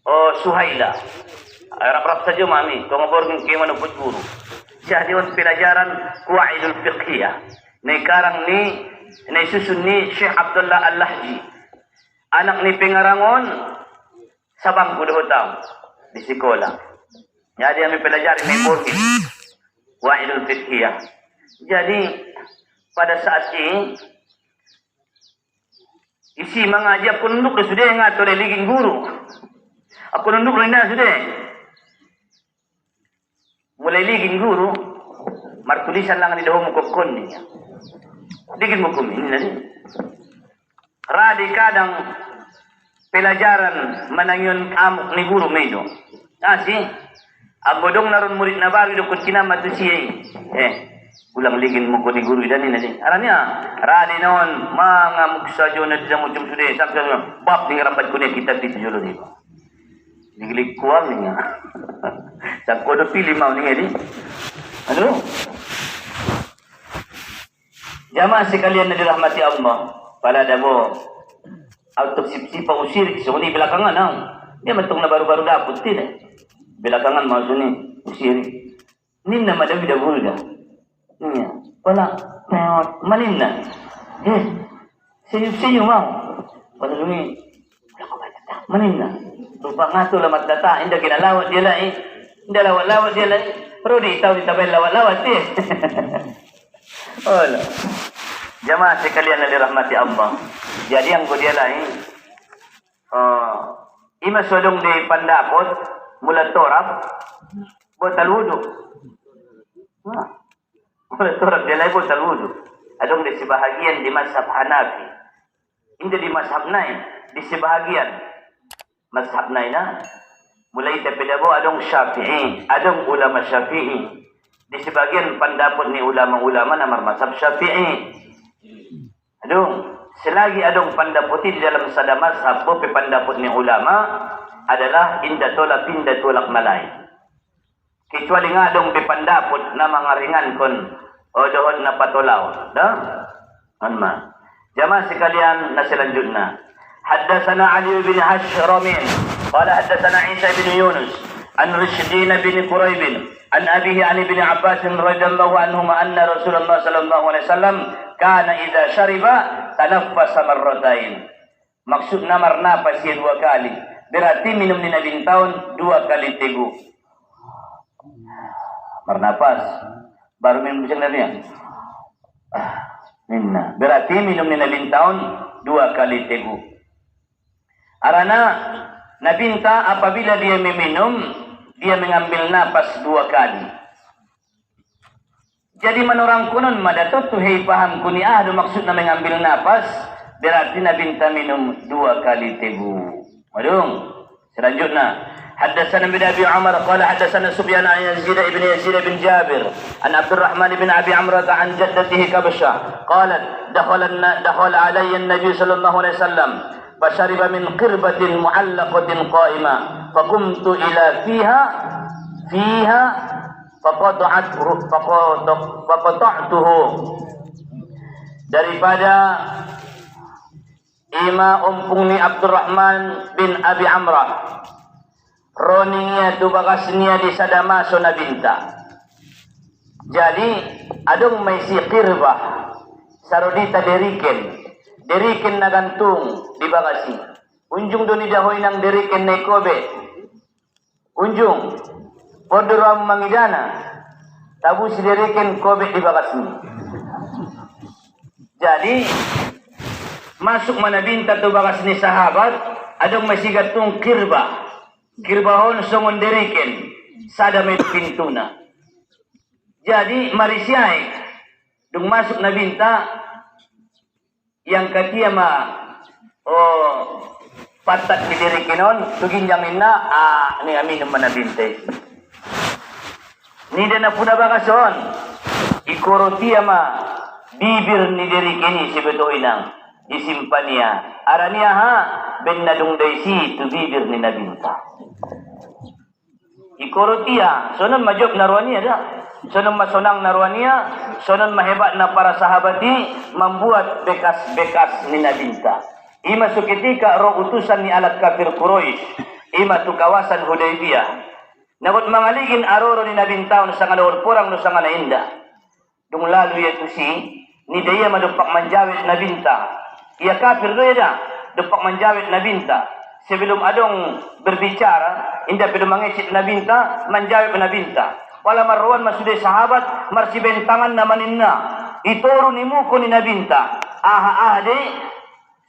o Suhaila rap-rap saja mami tungaborngin kayo manupot guru jadi on pelajaran kuwaidul fiqhiyah na ikarang ni na isusun ni Syekh Abdullah Al-Lahji anak ni Pengarangon sa bangko dohot taw di sekolah jadi kami pelajaran ni borngin kuwaidul fiqhiyah jadi pada saat ini isi mengaji aku nunduk sudah ngato liging guru aku nunduk rinda sudah mulai liging guru martulisan lang di daho mo kokon niya digin mo kumin nani radi kadang pelajaran manangyon amok ni guru medo asi ang bodong naron murid na baru dokot kinama tu siya ulang ligin mo ko ni guru dan ini aranya rani non mga muksajo na di mo jum sude sabda bab ni rapat ko ni kitab di julo di digilik kuang ni sa ko do pili mau ni ano jamaah sekalian na dirahmati Allah pala dabo auto sip-sip usir suni belakangan dia mentong na baru-baru dapot tin belakangan mau suni usir ninna madawi da bulga niya, wala, manin na. Senyum-senyum mau. Wala lumi, manin na. Rupa ngato lamat data, inda kinalawat dia lah inda lawat-lawat dia lah perlu tahu ditabay lawat-lawat dia. Oh, jamaah sekalian yang dirahmati Allah. Jadi yang dia lah ima sodong di pandapot mula torab botal wudu. Mula torab dia lah botal wudu. Adong di sebahagian di mazhab Hanafi. Hindi di mazhab lain, di sebahagian mazhab lain mulai terpedabo adong Syafi'i, adong ulama Syafi'i. Di sebagian pendapat ni ulama-ulama namar mazhab Syafi'i. Adong selagi adong pendapat di dalam sada mazhab po pendapat ni ulama adalah inda tolak malai. Kecuali nga adong pendapat na mangaringan kon o dohon na patolaw. Dah? Anma. Jamaah sekalian na selanjutnya. حدثنا علي بن حشرم قال حدثنا عيسى بن يونس عن رشدين بن قريب عن أبيه عن ابن عباس رضي الله عنهما أن رسول الله صلى الله عليه وسلم كان إذا شرب تنفس مرتين. Maksud namar napas ya 2 kali. Berarti minum ni Nabi tahun 2 kali tegu. Bernapas baru minum macam Nabi ya. Minna. Berarti minum ni Nabi tahun 2 kali tegu. Arana nabinta apabila dia meminum, dia mengambil napas 2 kali. Jadi menorang kunon madatot tuhai paham kuni ahdu maksud na mengambil napas, berarti nabinta minum 2 kali tegu. Madung. Selanjutnya, حدثنا بن ابي عمر قال حدثنا سفيان عن يزيد بن جابر عن عبد الرحمن بن ابي عمرة عن جدته كبشة قالت دخل علي النبي صلى الله عليه وسلم فشرب من قربة معلقة قائمة فقمت إلى فيها فقطعته daripada Ima umpungni Abdurrahman bin Abi Amrah roninya tu bakasnya di sadama sona binta. Jadi adong may si qirbah sarudita deriken na gantung di bagasi. Unjung do ni dahoy ng deriken na ikobe. Unjung. Podoram mangidana. Tabu si deriken kobe di bagasi. Jadi masuk manabinta to bagas ni sahabat adong masigatong kirba. Kirbahon songon deriken sada may pintuna. Jadi marisiyay dung masuk na binta yang katia patat ni derikinon tugin jamin na ni amin manabinte. Ni na puna bakason ikorotia bibir ni derikini sebetoy nang isimpan niya. Arania ben nadung daisi tu bibir ni nabinta. Ikorotia sonon majob narwania dah. Sonon masonang narwania, sonon mahebat na para sahabati membuat bekas-bekas ni nabinta. Ima suketika roh utusan ni alat kafir Quraisy. Ima tu kawasan Hudaybiyah. Nagot mangaligin aroro ni nabinta no sanga daur porang no sanga na inda. Dung lalu ya tusi ni daya madupak manjawit nabinta. Ia kafir do ya dupak manjawit nabinta. Sebelum adong berbicara, inda pedo mangesit nabinta, manjawit nabinta. Wala marwan masude sahabat marsi bentangan namaninna itoro ni muko ni nabinta de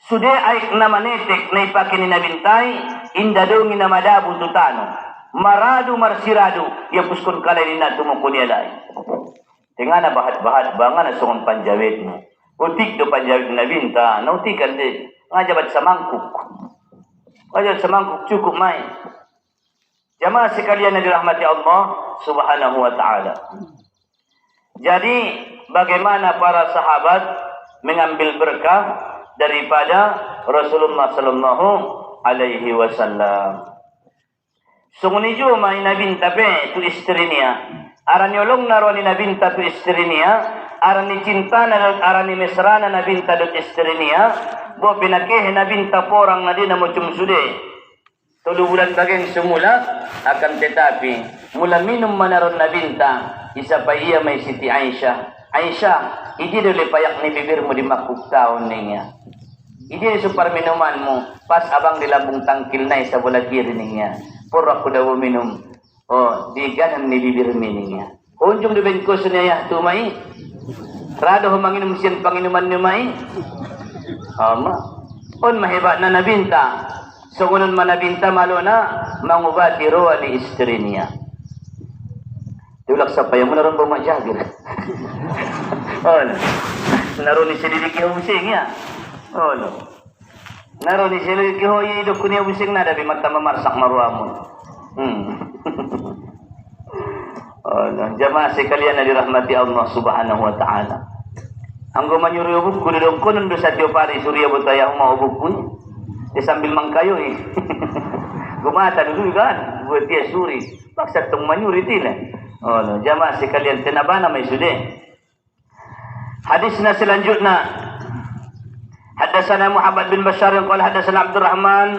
sude ay namanetek na ipake ni nabintai inda do ni namadabu tutano maradu marsiradu ya puskon kala ni natumuko ni alay tengana bahat bangan songon panjawet mo utik do panjawet nabinta nautikan de ngajabat sa mangkuk cukup mai. Jamaah sekalian yang dirahmati Allah Subhanahu wa ta'ala. Jadi bagaimana para sahabat mengambil berkah daripada Rasulullah sallallahu alaihi wasallam. Sunguni jo may nabinta pe tu istrinya. Aran yolong naroni nabinta tu istrinya, aran ni cinta na aran ni mesrana nabinta tu istrinya, bo pinakeh nabinta porang na din na mo sude. 3 bulan bageng semula akan tetapi mula minum manaron nabinta isa pa iya may Siti Aisyah. Aisyah, idi dole payak ni bibirmu di makuk taon niya. Ide super minumanmu. Pas abang di lambung tangkil na sa bola kiri niya. Pura ko daw minum. Oh, di ganan ni bibir miningnya. Kunjung di bengkos niya ya tumai. Rado humanginum siyan panginuman niyo mai. Ama. On mahebat na nabinta. Sungunan manabinta malo na mangubati roa ni istri niya. Tulak sa payang mo na rin bumajagir. Oh, naroon ni silidiki husing ya. Oh no. Naroon ni silidiki hoyi idok kunia husing na dabi mata mamarsak maruamun. Oh no. Jamaah sekalian na dirahmati Allah Subhanahu wa taala. Ang gumanyuri ubuk ko dong ko nundo sa Tiopari Surya Butaya mau ubuk ko. Dia sambil mangkayo eh. Gumata dulu kan buat dia suri. Paksa tong manyuri tila. Oh no. Jamaah sekalian tenabana may sude. Hadisna selanjutnya. Haddatsana Muhammad bin Bashar qala haddatsana Abdul Rahman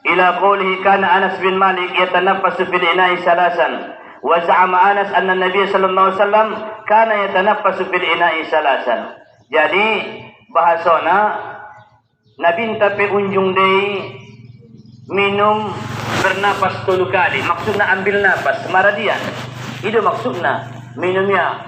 ila qawlihi kana Anas bin Malik yatanaffasu fil ina'i salasan wa za'ama Anas anna Nabiy sallallahu alaihi wasallam kana yatanaffasu fil ina'i salasan. Jadi bahasana Nabi tapi unjung deui minum bernapas 3 kali. Maksudna ambil napas maradian. Itu maksudna minumnya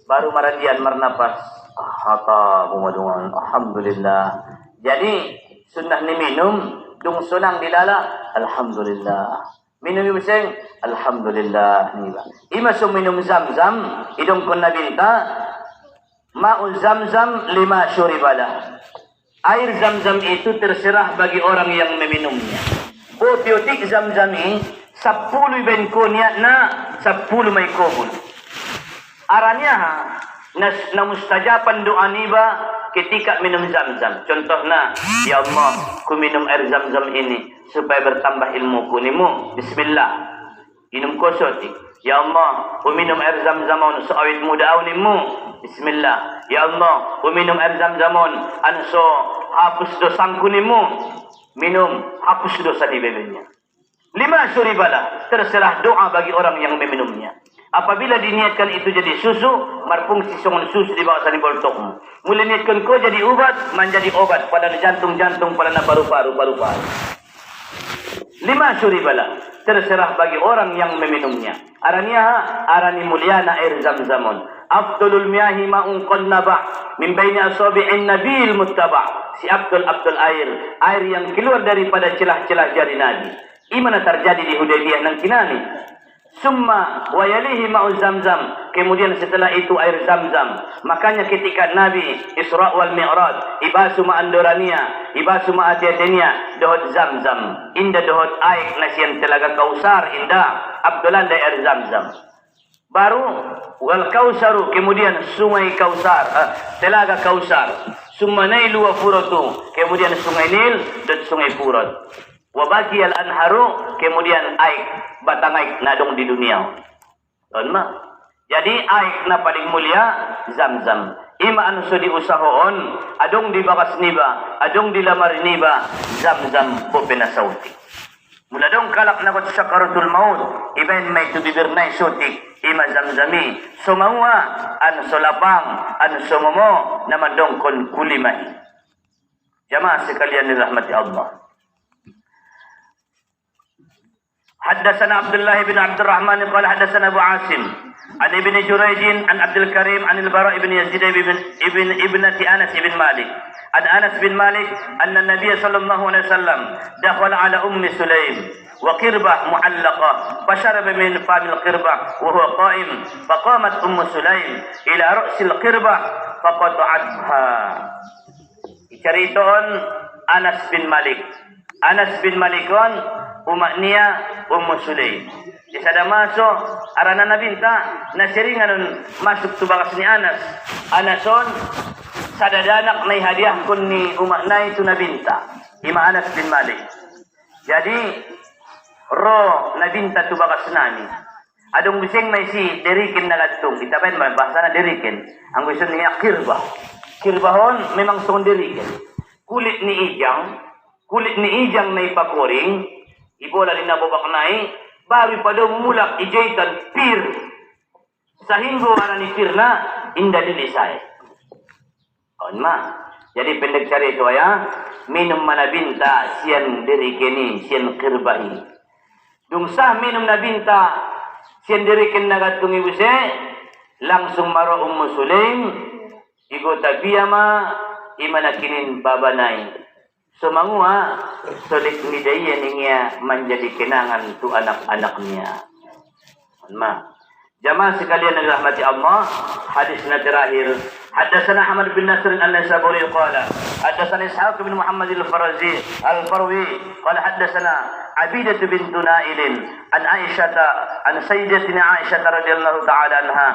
baru maradian bernapas. Hata bumadungan alhamdulillah. Jadi sunnah ni minum dung sunang dilala alhamdulillah. Minum bising alhamdulillah ni ba. Ima so minum zam-zam idong kun nabinta ma'u zam-zam lima syuribala. Air zam-zam itu terserah bagi orang yang meminumnya. Botiotik zam-zam ini 10 ben konya na 10 may kubul. Aranya na mustajaban doa niba ketika minum zam-zam. Contohnya, ya Allah, ku minum air zam-zam ini supaya bertambah ilmu kunimu. Bismillah. Minum kosoti. Ya Allah, ku minum air zam-zamun sawit muda awnimu. Bismillah. Ya Allah, ku minum air zam-zamun anso hapus dosang kunimu. Minum, hapus dosa di bebeknya. 5 suribala. Terserah doa bagi orang yang meminumnya. Apabila diniatkan itu jadi susu, marfungsi sungun susu di bawah sani boltokmu. Mulai niatkan kau jadi obat, menjadi obat pada jantung-jantung, pada paru-paru. 5 suribala. Terserah bagi orang yang meminumnya. Arani mulyana air zam-zamun. Abdulul miyahi ma'un qad naba' min baini asabi'in nabil muttaba'. Si Abdul air yang keluar daripada celah-celah jari Nabi. Imana terjadi di Hudaybiyah nang kinani. Summa wa yalihi ma'u zamzam. Kemudian setelah itu air zamzam. Makanya ketika Nabi Isra wal Mi'raj, ibasu ma'andorania, ibasu ma'atiatenia, dohot zamzam. Inda dohot aik nasian telaga kausar, inda Abdullah da air zamzam. Baru wal kausaru, kemudian sungai kausar, telaga kausar. Summa nailu wa furatu, kemudian sungai Nil dan sungai Furat. Wabaki al-anharu, kemudian aik, batang aik nadong di dunia. Jadi aik na paling mulia, zam-zam. Ima anu so diusahoon, adong di bakas niba, adong di lamar niba, zam-zam po pinasautik. Mula dong kalak na kot sakaratul maut, ibain may tubibir na isutik, ima zam-zami. Sumawa, anu so lapang, anu so momo, naman dong kon kulimay. Jamaah sekalian dirahmati Allah. حدثنا عبد الله بن عبد الرحمن قال حدثنا ابو عاصم عن ابن جريج عن عبد الكريم عن البراء بن يزيد ابن ابنة انس بن مالك عن انس بن مالك ان النبي صلى الله عليه وسلم دخل على سليم وقربة معلقة فشرب من فم القربة وهو قائم فقامت سليم الى رأس القربة فقطعتها. Cariton Anas bin Malik umaknya Sulaim. Di sada masuk arana nabinta nasiringan masuk tubakas ni Anas. Anason sadadanak may hadiah kun ni umakna itu nabinta. Ima Anas bin Malik. Jadi ro nabinta tubakas nani. Adong bising may si derikin na gatong. Kita pa bahasa na derikin. Ang gusto niya kirbah. Kirbahon memang song derikin. Kulit ni ijang na ipakuring. Ibola lina bobak nai, baru pada mulak ijaitan pir. Sahinggo ana ni pir na inda dilisay. On ma. Jadi pendek cari itu ya. Minum mana binta sian diri kini sian kirbahi. Dungsah minum na binta sian diri kini nagatungi buse langsung maro Sulaim igo tabiyama imana kinin babanai. Semangua solik nidaya niya menjadi kenangan tu anak-anaknya. Jamaah sekalian yang dirahmati Allah, hadisnya terakhir. Haddatsana Ahmad bin Nasr an-Naisaburi qala, haddatsana Ishaq bin Muhammad al-Farwi qala haddatsana Abidah bint Nail an Aisyah an Sayyidatina Aisyah radhiyallahu ta'ala anha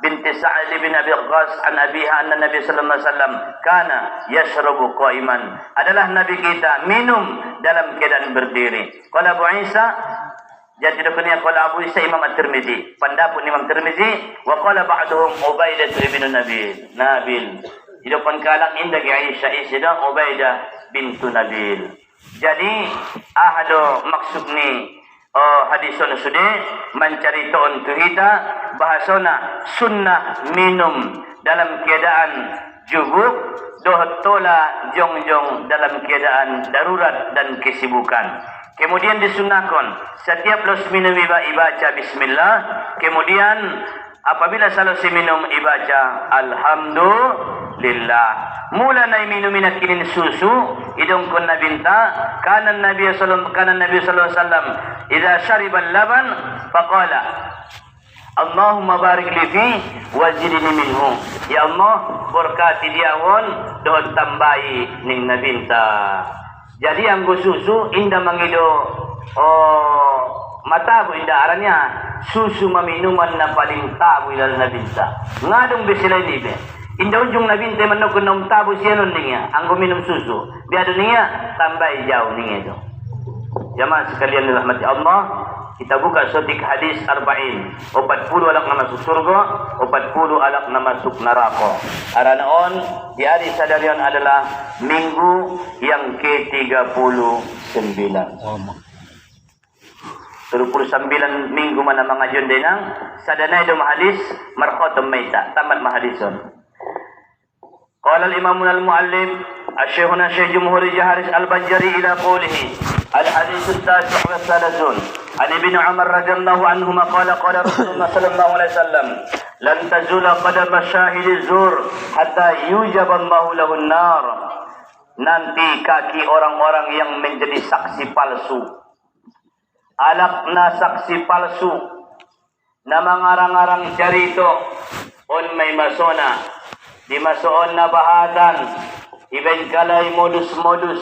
binti Sa'id bin Abi Waqqas an abiha anna Nabi sallallahu alaihi wasallam kana yashrabu qa'iman. Adalah Nabi kita minum dalam keadaan berdiri. Qala Abu Isa jadi dunia qala Abu Isa Imam At-Tirmizi, pendapat Imam Tirmizi wa qala ba'duhum Ubaidah bin Nabil. Itu pun kalang indah Aisyah isida Ubaidah bintu Nabil. Jadi ahado maksud ni hadisun sudah mencari tahun tu kita bahasona sunnah minum dalam keadaan jubuk doh tola jong-jong dalam keadaan darurat dan kesibukan. Kemudian disunahkan setiap los minum ibaca bismillah. Kemudian apabila selesai minum ibaca alhamdulillah. Mula na minum minat kinin susu idong kun nabinta kanan Nabi sallallahu alaihi wasallam idza shariba al-laban faqala Allahumma barik li fi wajidni minhu. Ya Allah berkati dia won don tambahi ning nabinta. Jadi ang susu inda mangido matabu inda aranya susu maminuman na paling tabu ilal nabinta. Ngadong besila ini be. Inda ujung nabinta manok nom tabu siya nun niya. Ang minum susu. Biado niya tambay jauh niya do. Jamaah sekalian dirahmati Allah. Kita buka sotik hadis 40. 40 alak na masuk surga, 40 alak na masuk neraka. Aranaon di hari sadarian adalah minggu yang ke-39. 39 minggu mana mengajon denang sadanay do hadis marqatum maita tamat mahadisun. Qala al-imam al-muallim asy-syekhuna Syekh Jumhuri Jaharis al-Banjari ila qawlihi al-hadits at-tasi' wa thalathun an Ibn Umar radhiyallahu anhuma qala qala Rasulullah sallallahu alaihi wasallam lan tazula qadam syahid zur hatta yujaballahu lahu an-nar. Nanti kaki orang-orang yang menjadi saksi palsu, alak na saksi palsu na mangarang-arang carito on may masona di masoon na bahatan iben kalay modus-modus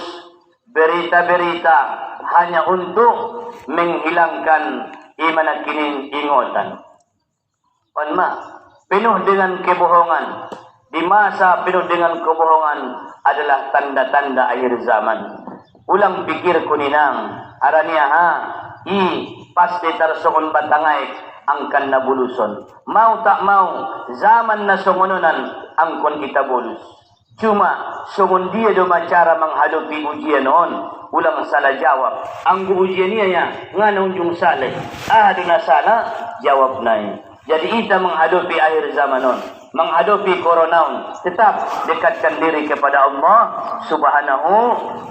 berita-berita hanya untuk menghilangkan iman at kinin ingotan. Panma, penuh dengan kebohongan. Di masa penuh dengan kebohongan adalah tanda-tanda akhir zaman. Ulang pikir kuninang arania pasti tarsongon batangay angkan na buluson. Mau tak mau zaman na songononan angkon kita bulus. Cuma songon dia do cara menghadapi ujian on ulang salah jawab. Ang ujian niya nga nunjung salah. Ado na salah jawab na. Jadi kita menghadapi akhir zaman on, menghadapi corona on, tetap dekatkan diri kepada Allah Subhanahu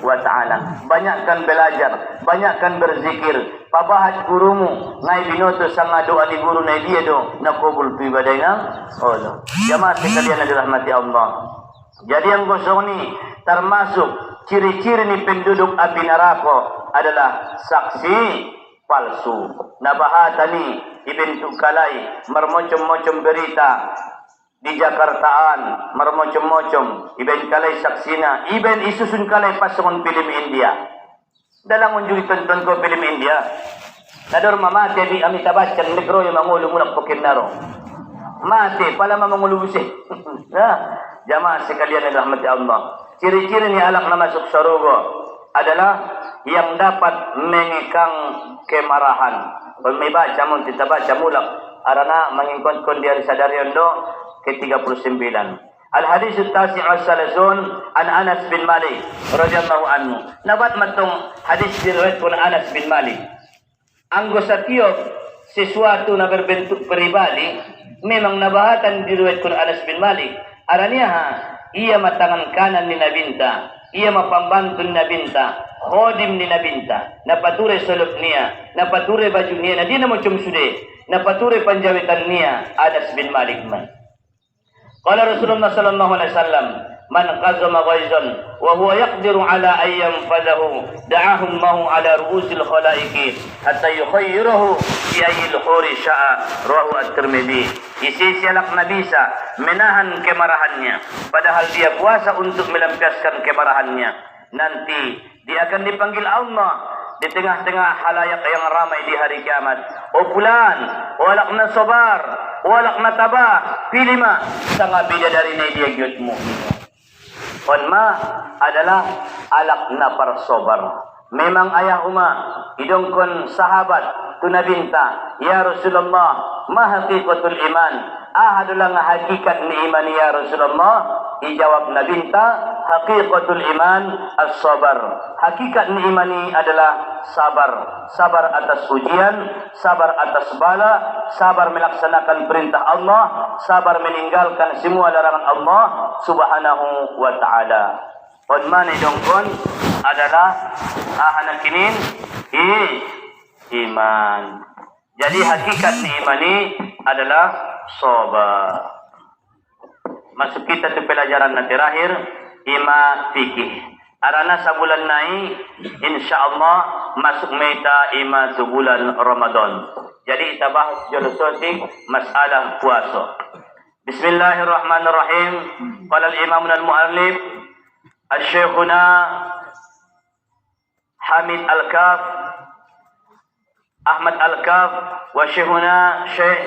wa taala. Banyakkan belajar, banyakkan berzikir. Pabahat gurumu ngai binoto sang doa di guru na dia do nakubul ibadah nang Allah. Jamaah sekalian yang dirahmati Allah. Jadi yang gosong ni termasuk ciri-ciri ni penduduk api neraka adalah saksi palsu. Nabahata ni ibentuk kalai mermocom-mocom berita di Jakartaan mermocom-mocom iben kalai saksina iben isusun kalai pasangan film India. Dalam unjung tonton ko film India. Nador mamate di Amitabh Bachchan negro yang mangulu mulak pokinaro. Mati pala mamangulu busi. Jamaah sekalian yang rahmati Allah. Ciri-ciri ni alak na masuk surga adalah yang dapat mengekang kemarahan. Kalau may baca mun kita baca mulak arana mangingkon di hari sadarian do ke-39. Al-hadis at-tasi' was-salasun an Anas bin Malik radhiyallahu anhu. Nabat matong hadis diriwayat oleh Anas bin Malik. Anggo setiap sesuatu na berbentuk pribadi memang nabahatan diriwayat oleh Anas bin Malik. Araniha ia matangan kanan ni nabinta, ia mapambantu ni nabinta, khodim ni nabinta, napature solup niya, napature baju niya, na di na mo sude, napature panjawitan niya, Anas bin Malik man. Qala Rasulullah sallallahu alaihi wasallam, man qazama ghaizan wa huwa yaqdiru ala an yanfadahu da'ahu Allahu ala ru'usil khalaiqi hatta yukhayyirahu fi ayyil khuri sya'a, rawahu at-Tirmidzi. Isi sialak nabisa menahan kemarahannya, padahal dia kuasa untuk melampiaskan kemarahannya. Nanti dia akan dipanggil Allah di tengah-tengah halayak yang ramai di hari kiamat. O fulan, walakna sabar, walakna tabah, pilih ma sanga bidadari na dia gyutmu. Onma adalah alakna parsobar. Memang ayah idong kon sahabat tu nabinta, ya Rasulullah, ma haqiqatul iman? Ahadulah hakikat ni iman ya Rasulullah. Dijawab nabinta, haqiqatul iman as-sabar. Hakikat ni imani adalah sabar. Sabar atas ujian, sabar atas bala, sabar melaksanakan perintah Allah, sabar meninggalkan semua larangan Allah subhanahu wa ta'ala. Onman idongkon adalah ahanak kinin iman. Jadi hakikat ni imani adalah sabar. Masuk kita ke pelajaran nanti terakhir, ima fikih. Arana sabulan nai, insyaallah masuk meta ima tu bulan Ramadan. Jadi kita bahas julusotik masalah puasa. Bismillahirrahmanirrahim. Qala al-Imam al-Muallif Al-Syekhuna Hamid Al-Kaf Ahmad Al-Kaf wa Syekhuna Syekh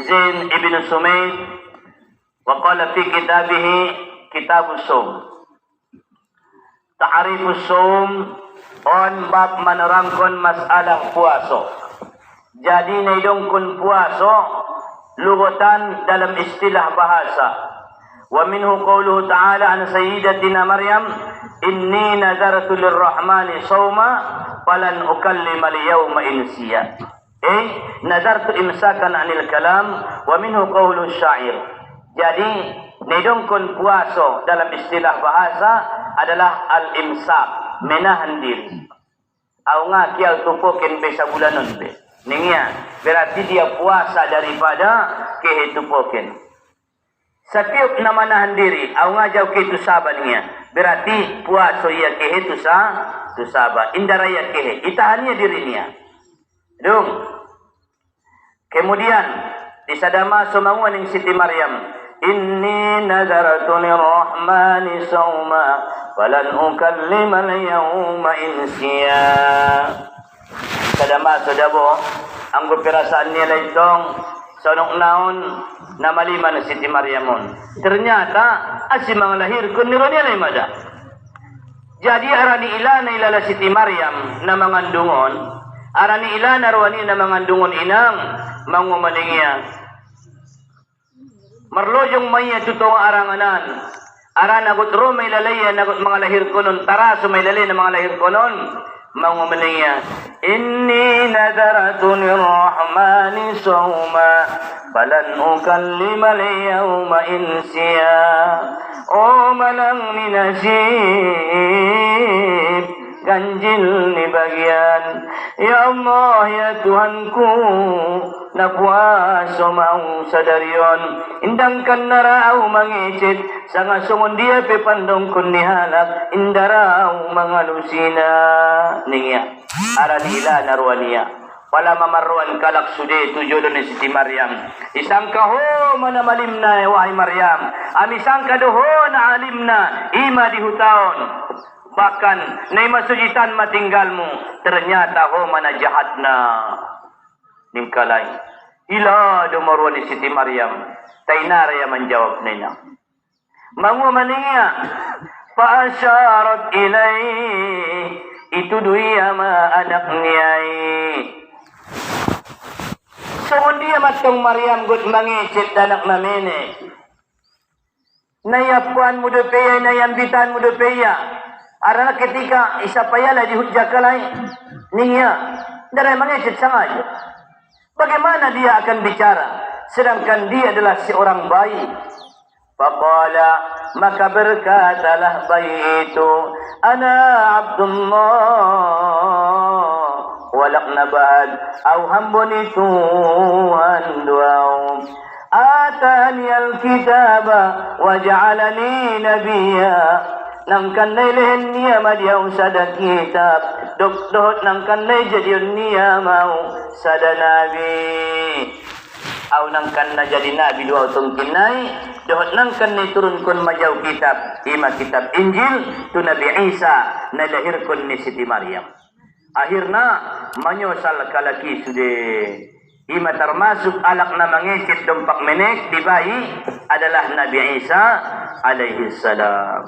Zain Ibn Sumaid wa qala fi kitabihi Kitabus Shaum. Ta'rifus Shaum on bab menerangkan masalah puasa. Jadi naidong kun puasa lugatan dalam istilah bahasa. Wa minhu qawluhu ta'ala an sayyidatina Maryam, inni nadartu lirrahmani shauma falan ukallima al-yawma insiya. Nadartu imsakan anil kalam. Wa minhu qawlu syair. Jadi nidongkon puasa dalam istilah bahasa adalah al-imsak, menahan diri. Au nga kial tupokin be sabulanon be. Ningia, berarti dia puasa daripada kehidupokin. Setiap na manahan diri, au nga jauh kehitu saban niya. Berarti puasa ia kehitu tu saba. Indaraya kehe, itahannya dirinya. Dung. Kemudian disadama sumanguan yang Siti Maryam. Inni nadartu lirrahmani sawma falan ukallima al-yawma insiya. Kadama sodabo ang perasaan niya itong sonong naon na maliman si Siti Maryamon. Ternyata asimang lahir kun niro niya mada. Jadi arani ilana ilala Siti Maryam na mangandungon, arani ilana rawani na mangandungon inang mangumaningya. Marlojong maya tutong aranganan. Arana gut ro may lalaya nagut mga lahir konon. Taraso may lalay na mga lahir konon. Mangumaningya. Inni nadaratu lirrahmani sawma falan ukallima al-yawma insiya. O malang minasib ganjil ni bagian. Ya Allah ya Tuhanku, na puaso mau sadarion indangkan narau mangicit sanga sungon dia pepandong kun nihalak indarau mangalusina ningya aranila narwania wala mamarwan kalak sude tujudo ni Siti Maryam isangka ho mana malimna wahai Maryam ami sangka doho na alimna ima di hutaon bahkan nay masujitan matinggalmu ternyata ho mana jahatna ningkalay ila dumarwa ni Siti Maryam tainara ya menjawab nina mangu maningya paasyarat ilai itu duya ma anak niyai so dia matong Maryam gut mangicit danak namene nayapuan mudupeya nayambitan mudupeya arana ketika isapayala dihujjakalay ningya daray mangicit sangay. Bagaimana dia akan bicara sedangkan dia adalah seorang bayi? Faqala maka berkatalah bayi itu, ana Abdullah walak nabad au hambuni Tuhan duau atani alkitaba waj'alani nabiyya nang kanay lehen niya madiyaw sada kitab dohot nang kanay jadiyon niya mau sada nabi au nang kanna jadi nabi dua utong kinay dohot nang kanay turun kon majaw kitab ima kitab Injil tu Nabi Isa na lahir kon ni Siti Maryam. Akhirnya manyosal kalaki sude ima termasuk alak na mangecit dompak menek di bayi adalah Nabi Isa alaihi salam.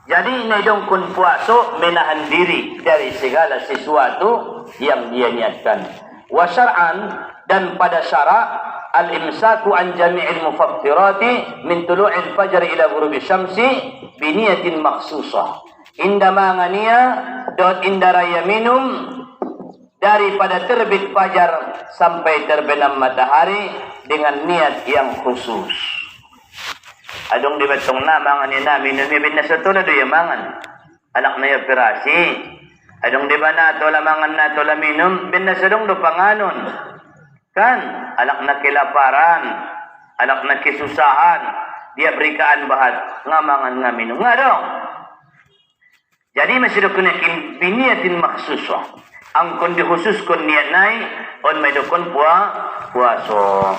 Jadi naidong kun puaso menahan diri dari segala sesuatu yang dia niatkan. Wa syar'an dan pada syarak al-imsaku an jami'il mufattirati min tulu'il fajr ila ghurubi syamsi bi niyatin makhsusah. Inda mangania dot indaraya minum daripada terbit fajar sampai terbenam matahari dengan niat yang khusus. Adong di betong na mangan na minum bin na sato na do mangan. Anak na ya pirasi. Adong di ba na to la mangan na to la minum bin na sadong do panganon. Kan anak na kilaparan, anak na kisusahan, dia berikaan bahat ngamangan nga minum nga dong. Jadi masih dokun yakin biniatin maksusah. Ang kundi khusus kun niat nai on may dokun puaso.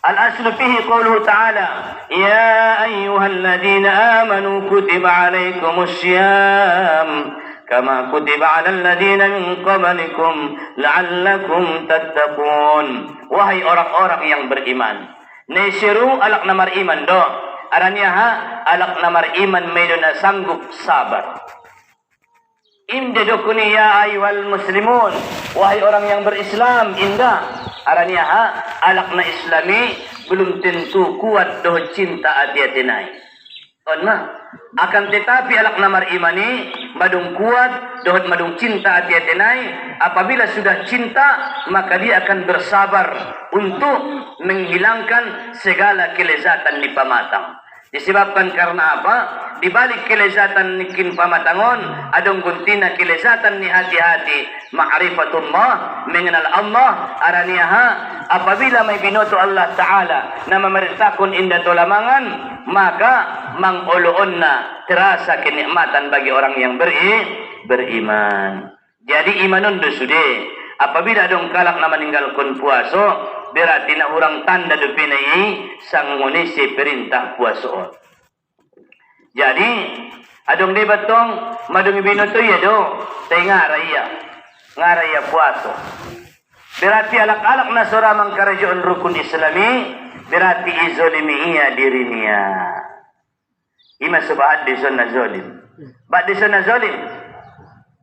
Al-aslu fihi qawluhu ta'ala ya ayyuhalladzina amanu kutiba alaikumus syiyam kama kutiba 'alal ladzina min qablikum la'allakum tattaqun. Wahai orang-orang yang beriman, nasiru alak namar iman do. Aranya alak namar iman medo na sanggup sabar. Imde dokuni ya ayyuhal muslimun, wahai orang yang berislam indah. Aranya alak na islami belum tentu kuat doh cinta ati-atinai. Onna akan tetapi alak namar imani madung kuat dohot madung cinta ati-atinai. Apabila sudah cinta maka dia akan bersabar untuk menghilangkan segala kelezatan ni pamatang. Disebabkan karena apa? Di balik kelezatan nikin pamatangon, adong guntina kelezatan ni hati-hati ma'rifatullah, mengenal Allah. Araniha apabila may binoto Allah Ta'ala na mamertakon inda tolamangan, maka mangoloon na terasa kenikmatan bagi orang yang beriman. Jadi imanon dosude. Apabila adong kalak na meninggalkan puaso, berarti na orang tanda dupinai sang ngunisi perintah puaso. Jadi adong di batong madung binoto ya do tay ngaraya puaso. Berarti alak-alak na soramang karajoon rukun islami berarti izolimi iya diri niya. Ima subahat di zona zolim. Bak di zona zolim.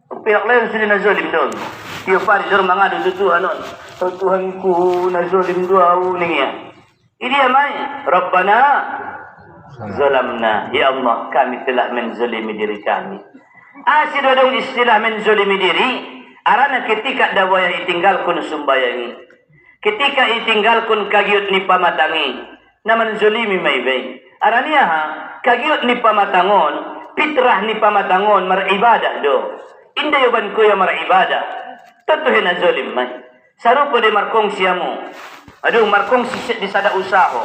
Pihak lain sudah nazolim doon. Tiap hari dia mengadu tu Tuhan on. Oh Tuhanku nazolim duau niya. Ini amai. Rabbana zalamna. Ya Allah, kami telah menzalimi diri kami. Asyik dong istilah menzalimi diri. Arana ketika dawaya itinggalkan sumbayangi. Ketika itinggalkan kagiut ni pamatangi. Na menzalimi may bay. Arania kagiut ni pamatangon. Fitrah ni pamatangon maribadah do. Inda yoban ko ya maribadah. Tatuhin na zolim may. Sarupo de markong siyamu. Aduh markong di sada usaho.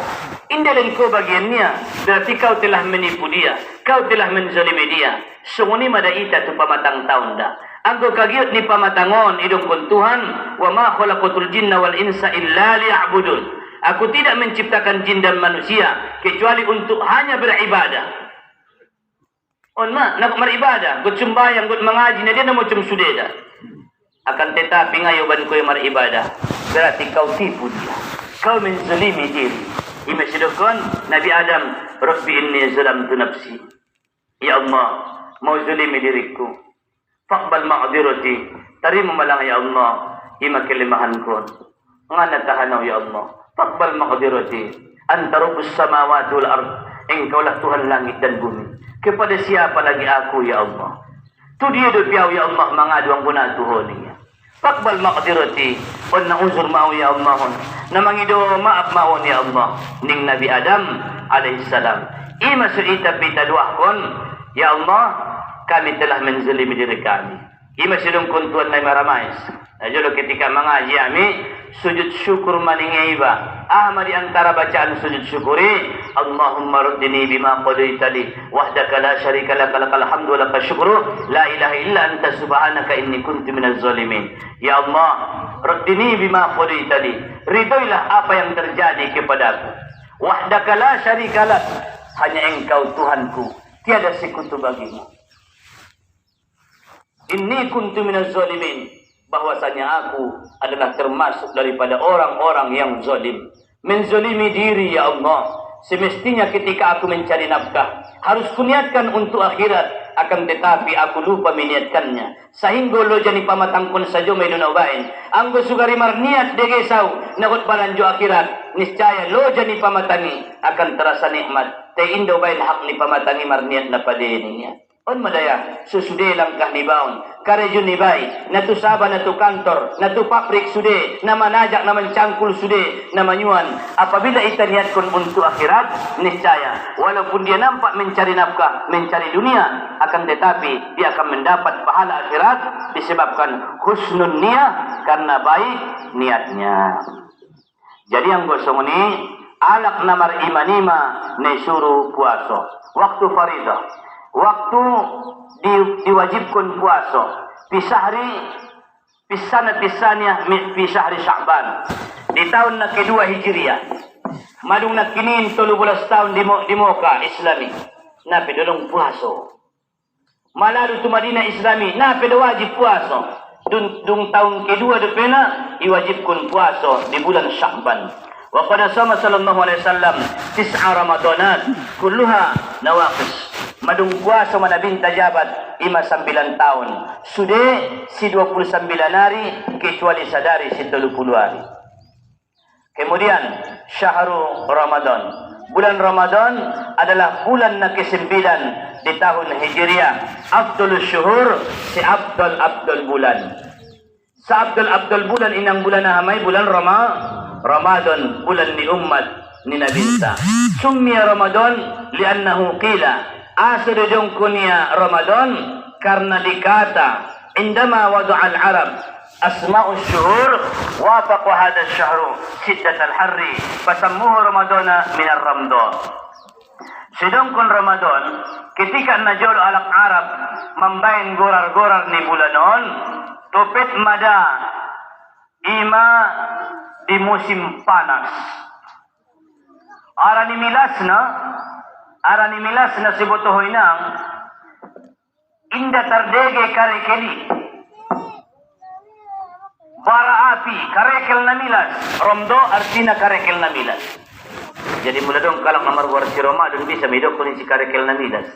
Inda rin ko bagian niya. Berarti kau telah menipu dia. Kau telah menzolimi dia. Sunguni madaita tu pamatang taon da. Anggo kagiot ni pamatangon idong kun Tuhan. Wa ma khalaqatul jinna wal insa illa liya'budun. Aku tidak menciptakan jin dan manusia kecuali untuk hanya beribadah. On ma, nak maribadah, gut sumbayang, gut mengaji, na dia na mo sudeda. Akan tetapi ngayoban ko yung maribadah, berarti kau tipu dia. Kau menzalimi diri. Imasidokon, Nabi Adam, Rabbi inni zalamtu nafsi. Ya Allah, mau zalimi diriku. Faqbal ma'dirati. Tarimo malang ya Allah, ima kelimahan ko. Nga natahanaw ya Allah. Faqbal ma'dirati. Anta rabbus samawati wal ard. Engkau lah Tuhan langit dan bumi. Kepada siapa lagi aku ya Allah? Tu dia do piau ya Allah mangadu ang guna tuhon niya. Faqbal maqdirati on na uzur mau ya Allah. Na mangido maaf maon ya Allah ning Nabi Adam alaihi salam. Ima su'ita pitaduahkon, ya Allah, kami telah menzalimi diri kami. Ima silong kuntuan na maramais. Najolo ketika mengaji kami, sujud syukur maningai ba. Di antara bacaan sujud syukuri, Allahumma ruddini bima qadaitali wahdaka la syarika laka lakal hamdu laka syukru la ilaha illa anta subhanaka inni kuntu minaz zalimin. Ya Allah, ruddini bima qadaitali. Ridhoilah apa yang terjadi kepadaku. Wahdaka la syarika lak. Hanya Engkau Tuhanku, tiada sekutu bagimu. Inni kuntu minaz zalimin. Bahwasanya aku adalah termasuk daripada orang-orang yang zalim. Menzalimi diri, ya Allah. Semestinya ketika aku mencari nafkah, harus kuniatkan untuk akhirat. Akan tetapi aku lupa meniatkannya. Sehingga lo jani pamatang pun saja menunawain. Anggo sugari marniat degesau. Nakut palanjo akhirat. Niscaya lo jani pamatangi. Akan terasa nikmat. Te indo bain hak ni pamatangi marniat na padeninya. On madaya, susude langkah ni baon. Karejun ni bay, natu saba, natu kantor, natu pabrik sude, na manajak, na mencangkul sude, na manyuan. Apabila ita niatkun untuk akhirat, niscaya, walaupun dia nampak mencari nafkah, mencari dunia, akan tetapi dia akan mendapat pahala akhirat disebabkan husnun niyah, karena baik niatnya. Jadi yang gosong ini, alak namar imanima, nesuru puaso. Waktu faridah. Waktu diwajibkan puasa pisana fi syahri Sya'ban di tahun na kedua Hijriah madung na kinin 13 tahun di Moka Islami na pedolong puasa malalu tu Madinah Islami na pedo wajib puasa dung tahun kedua depena diwajibkan puasa di bulan Sya'ban. Wa qad sama sallallahu alaihi wasallam 9 Ramadanat kulluha nawaqis. Madung puasa manabinta jabat 59 tahun. Sudah si 29 hari kecuali sadari si 30 hari. Kemudian syahrul Ramadan. Bulan Ramadan adalah bulan na ke-9 di tahun Hijriah. Abdul syuhur si Abdul bulan. Sa Abdul bulan inang bulan na hamay bulan Ramadan bulan ni ummat ni nabinta. Summiya Ramadan li'annahu qila asrujung kunia Ramadan karena dikata indama wada'al Arab asma'us syuhur wafaqu hadha syahru siddat al-harri fasammuhu Ramadana minar Ramadan. Sedangkan Ramadan ketika najol alak Arab membain gorar-gorar ni bulanon topet mada ima di musim panas arani milas na sibutuhoy nang inda tardege karekeli bara api karekel na milas romdo artina karekel na milas. Jadi mula dong kalak namar war si Ramadan bisa medok kunin si karekel na milas.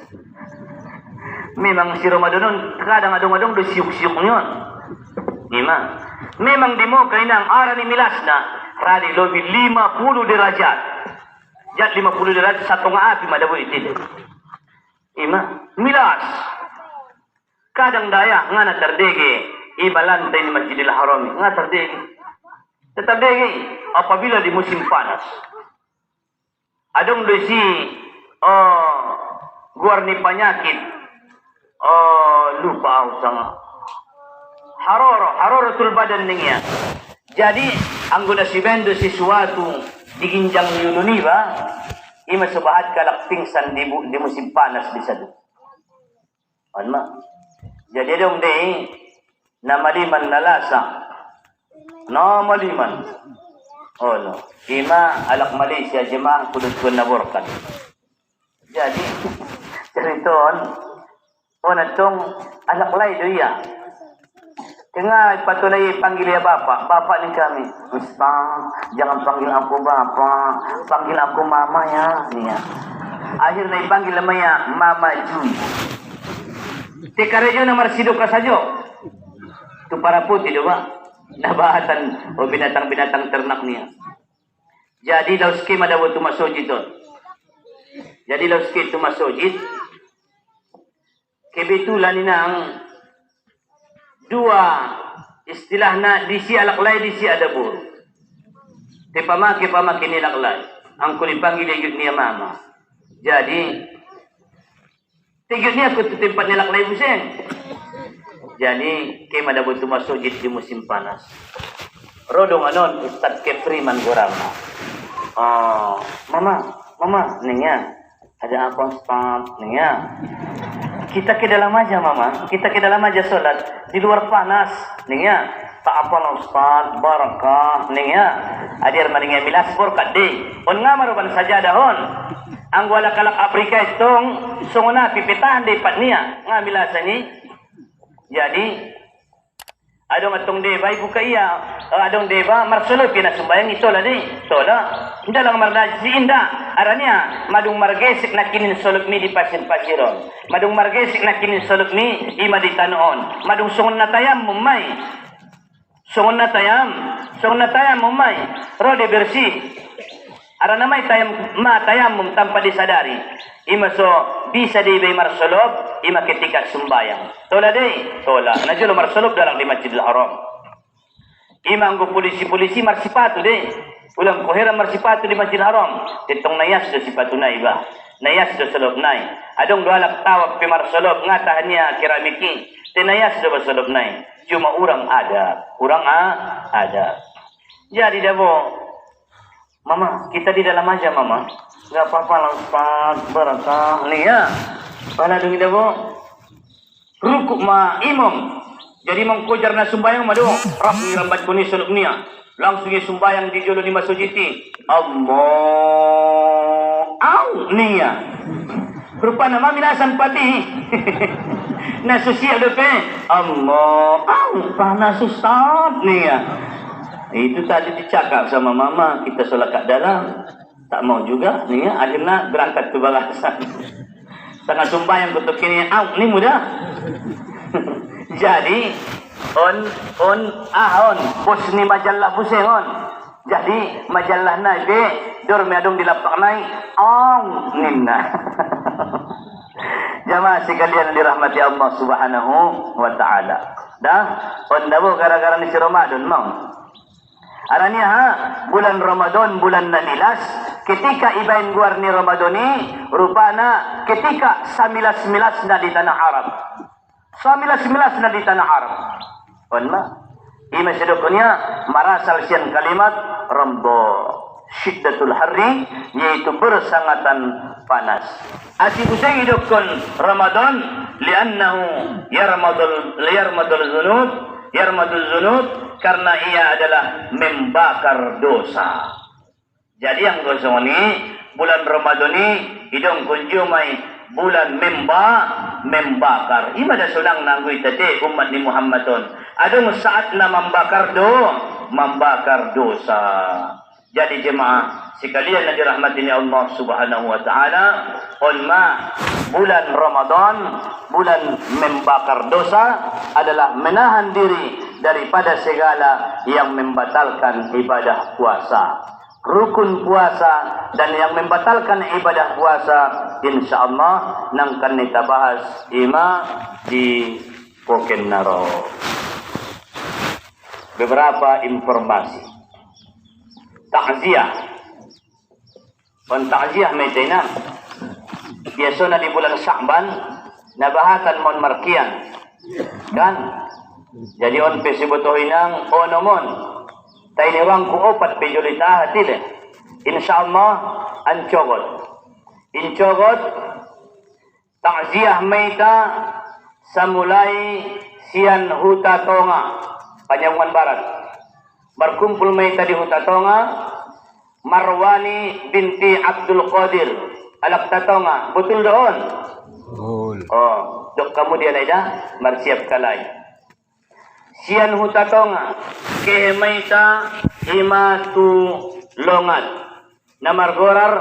Memang si Ramadan kadang adong-adong do siuk-siuk nyon. Memang di mo kainang arani milas na radi lobi 50 derajat. Jat 50 derajat satu api madabu itu. Milas. Kadang daya ngana terdege ibalantai di Masjidil Haram ngana terdege. Terdege apabila di musim panas. Adong desi guarni penyakit. Lupa aku sangat. Haroratul badan niya. Jadi anggota si bendo sesuatu diginjang yununi ba ima subahat kalak pingsan di musim panas di sadu anma jadi dong deh namaliman nalasa namaliman no ima alak Malaysia jemaah kudus naborkan jadi ceriton tong alak lay do ya tengah patulay panggil ya bapak ni kami. Ustaz, jangan panggil aku bapak, panggil aku mama ya. Nia. Akhirnya panggil namanya Mama Jui. Tekarejo na marsido ka sajo. Tu para putih doa. Nabahatan o binatang-binatang ternak niya. Jadi daw skema daw tu masojid doon. Jadi daw skema tu masojid. Kebetulan inang dua istilah na disi alaklay disi adabur. Te pamaki ni alaklay. Ang kunipanggil yun niya mama. Jadi tigit ni aku tu tempat nilak lain pusing. Jadi kema dah butuh masuk di musim panas. Rodong anon Ustaz Kefri Manggorang. Mama, Nengya. Ada apa Ustaz? Nengya. Kita ke dalam aja Mama. Kita ke dalam aja solat. Di luar panas. Nengya. Tak apa lah Ustaz. Barakah. Nengya. Adir maningnya milas pur kadih. On ngamaruban saja dahon. Ang wala kalak Afrika itong sunguna pipitahan di patnia. Nga milasan ni. Jadi adong atong deba ibu kaya adong deba marsulo pinasumbayang ito la di tola inda lang marna si inda aranya madung margesik na kinin sulok mi di pasir-pasiron madung margesik na kinin sulok mi ima di tanoon madung sungon na tayam mumay mumay rode bersih arana may tayam mum tanpa disadari ima so bisa di bay marsulok ima ketika sembayang tola day tola najulo marsulok dalam di Masjidil Haram ima anggo polisi marsipatu day ulang kohera marsipatu di Masjidil Haram titong nayas do sipatu na iba nayas do sulok nay adong doalak tawag pi marsulok ngatahnya keramiki tinayas do basulok nay cuma urang ada jadi dabo Mama, kita di dalam aja, Mama. Enggak apa-apa lah, Ustaz. Barakah. Nih ya. Pada dong kita, Bu. Rukuk ma imam. Jadi mengkujar na sumbayang madu. Rafi rambat kuni suluk niya. Langsung ya sumbayang di jolo di masjidi. Allah. Au niya. Rupa nama minasan pati. Nasusia dope. Allah. Au panas Ustaz niya. Itu tadi dicakap sama mama, kita solat kat dalam. Tak mau juga, ni ya, akhirnya berangkat ke balasan. Tengah sumbayang kutuk ini, ni mudah. Jadi, bos ni majalah pusing, Jadi, majalah naik, dormi adung di lapak naik, ninna. Jamaah sekalian dirahmati Allah Subhanahu wa Ta'ala. Dah, dabu gara-gara ni si Ramadan, mau. Aranya bulan Ramadan bulan nanilas ketika ibain guar ni Ramadan ni rupana ketika samilas-milas na di tanah Arab. Samilas-milas na di tanah Arab. Onma ima sedokonya marasal sian kalimat rambo syiddatul harri yaitu bersangatan panas. Ati busang hidupkan Ramadan li'annahu yarmadul zunub karena ia adalah membakar dosa. Jadi yang dosa ini bulan Ramadan ini hidung kunjumai bulan membakar. Ima dah sunang nanggui tadi umat ni Muhammadun. Adung saat na membakar dosa. Jadi jemaah sekalian yang dirahmati Allah Subhanahu wa Ta'ala, bulan Ramadan, bulan membakar dosa adalah menahan diri daripada segala yang membatalkan ibadah puasa. Rukun puasa dan yang membatalkan ibadah puasa insyaallah nangkan kita bahas ima di Poken Naro. Beberapa informasi. Takziah. Takziah medina. Biasanya di bulan Sya'ban nabahatan mon markian. Kan? Jadi on pesibuto inang onomon. Tay ni wang ku opat pejulita hatile. Insyaallah Incogot takziah meita samulai sian Huta Tonga Panjangwan Barat. Berkumpul meita di Huta Tonga Marwani binti Abdul Qadir Alak Tatonga. Betul doon? Betul. Dok kamu dia dah bersiap kalai. Sian Huta Tonga Kehemaita Imatu Longat Namargorar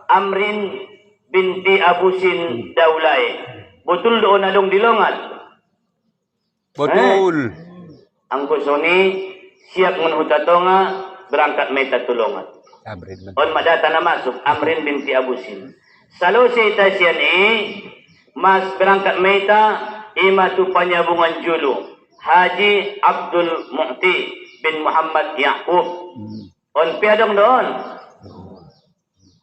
Amrin binti Abusin Daulay. Betul doon adong di Longat? Betul. Ang gusto ni siap ngun Huta Tonga berangkat meita tulongat. On madata na masuk Amrin binti Abusin. Salo siya siyan mas berangkat meita imatu panyabungan julu Haji Abdul Mu'ti bin Muhammad Ya'qub. On piadong doon.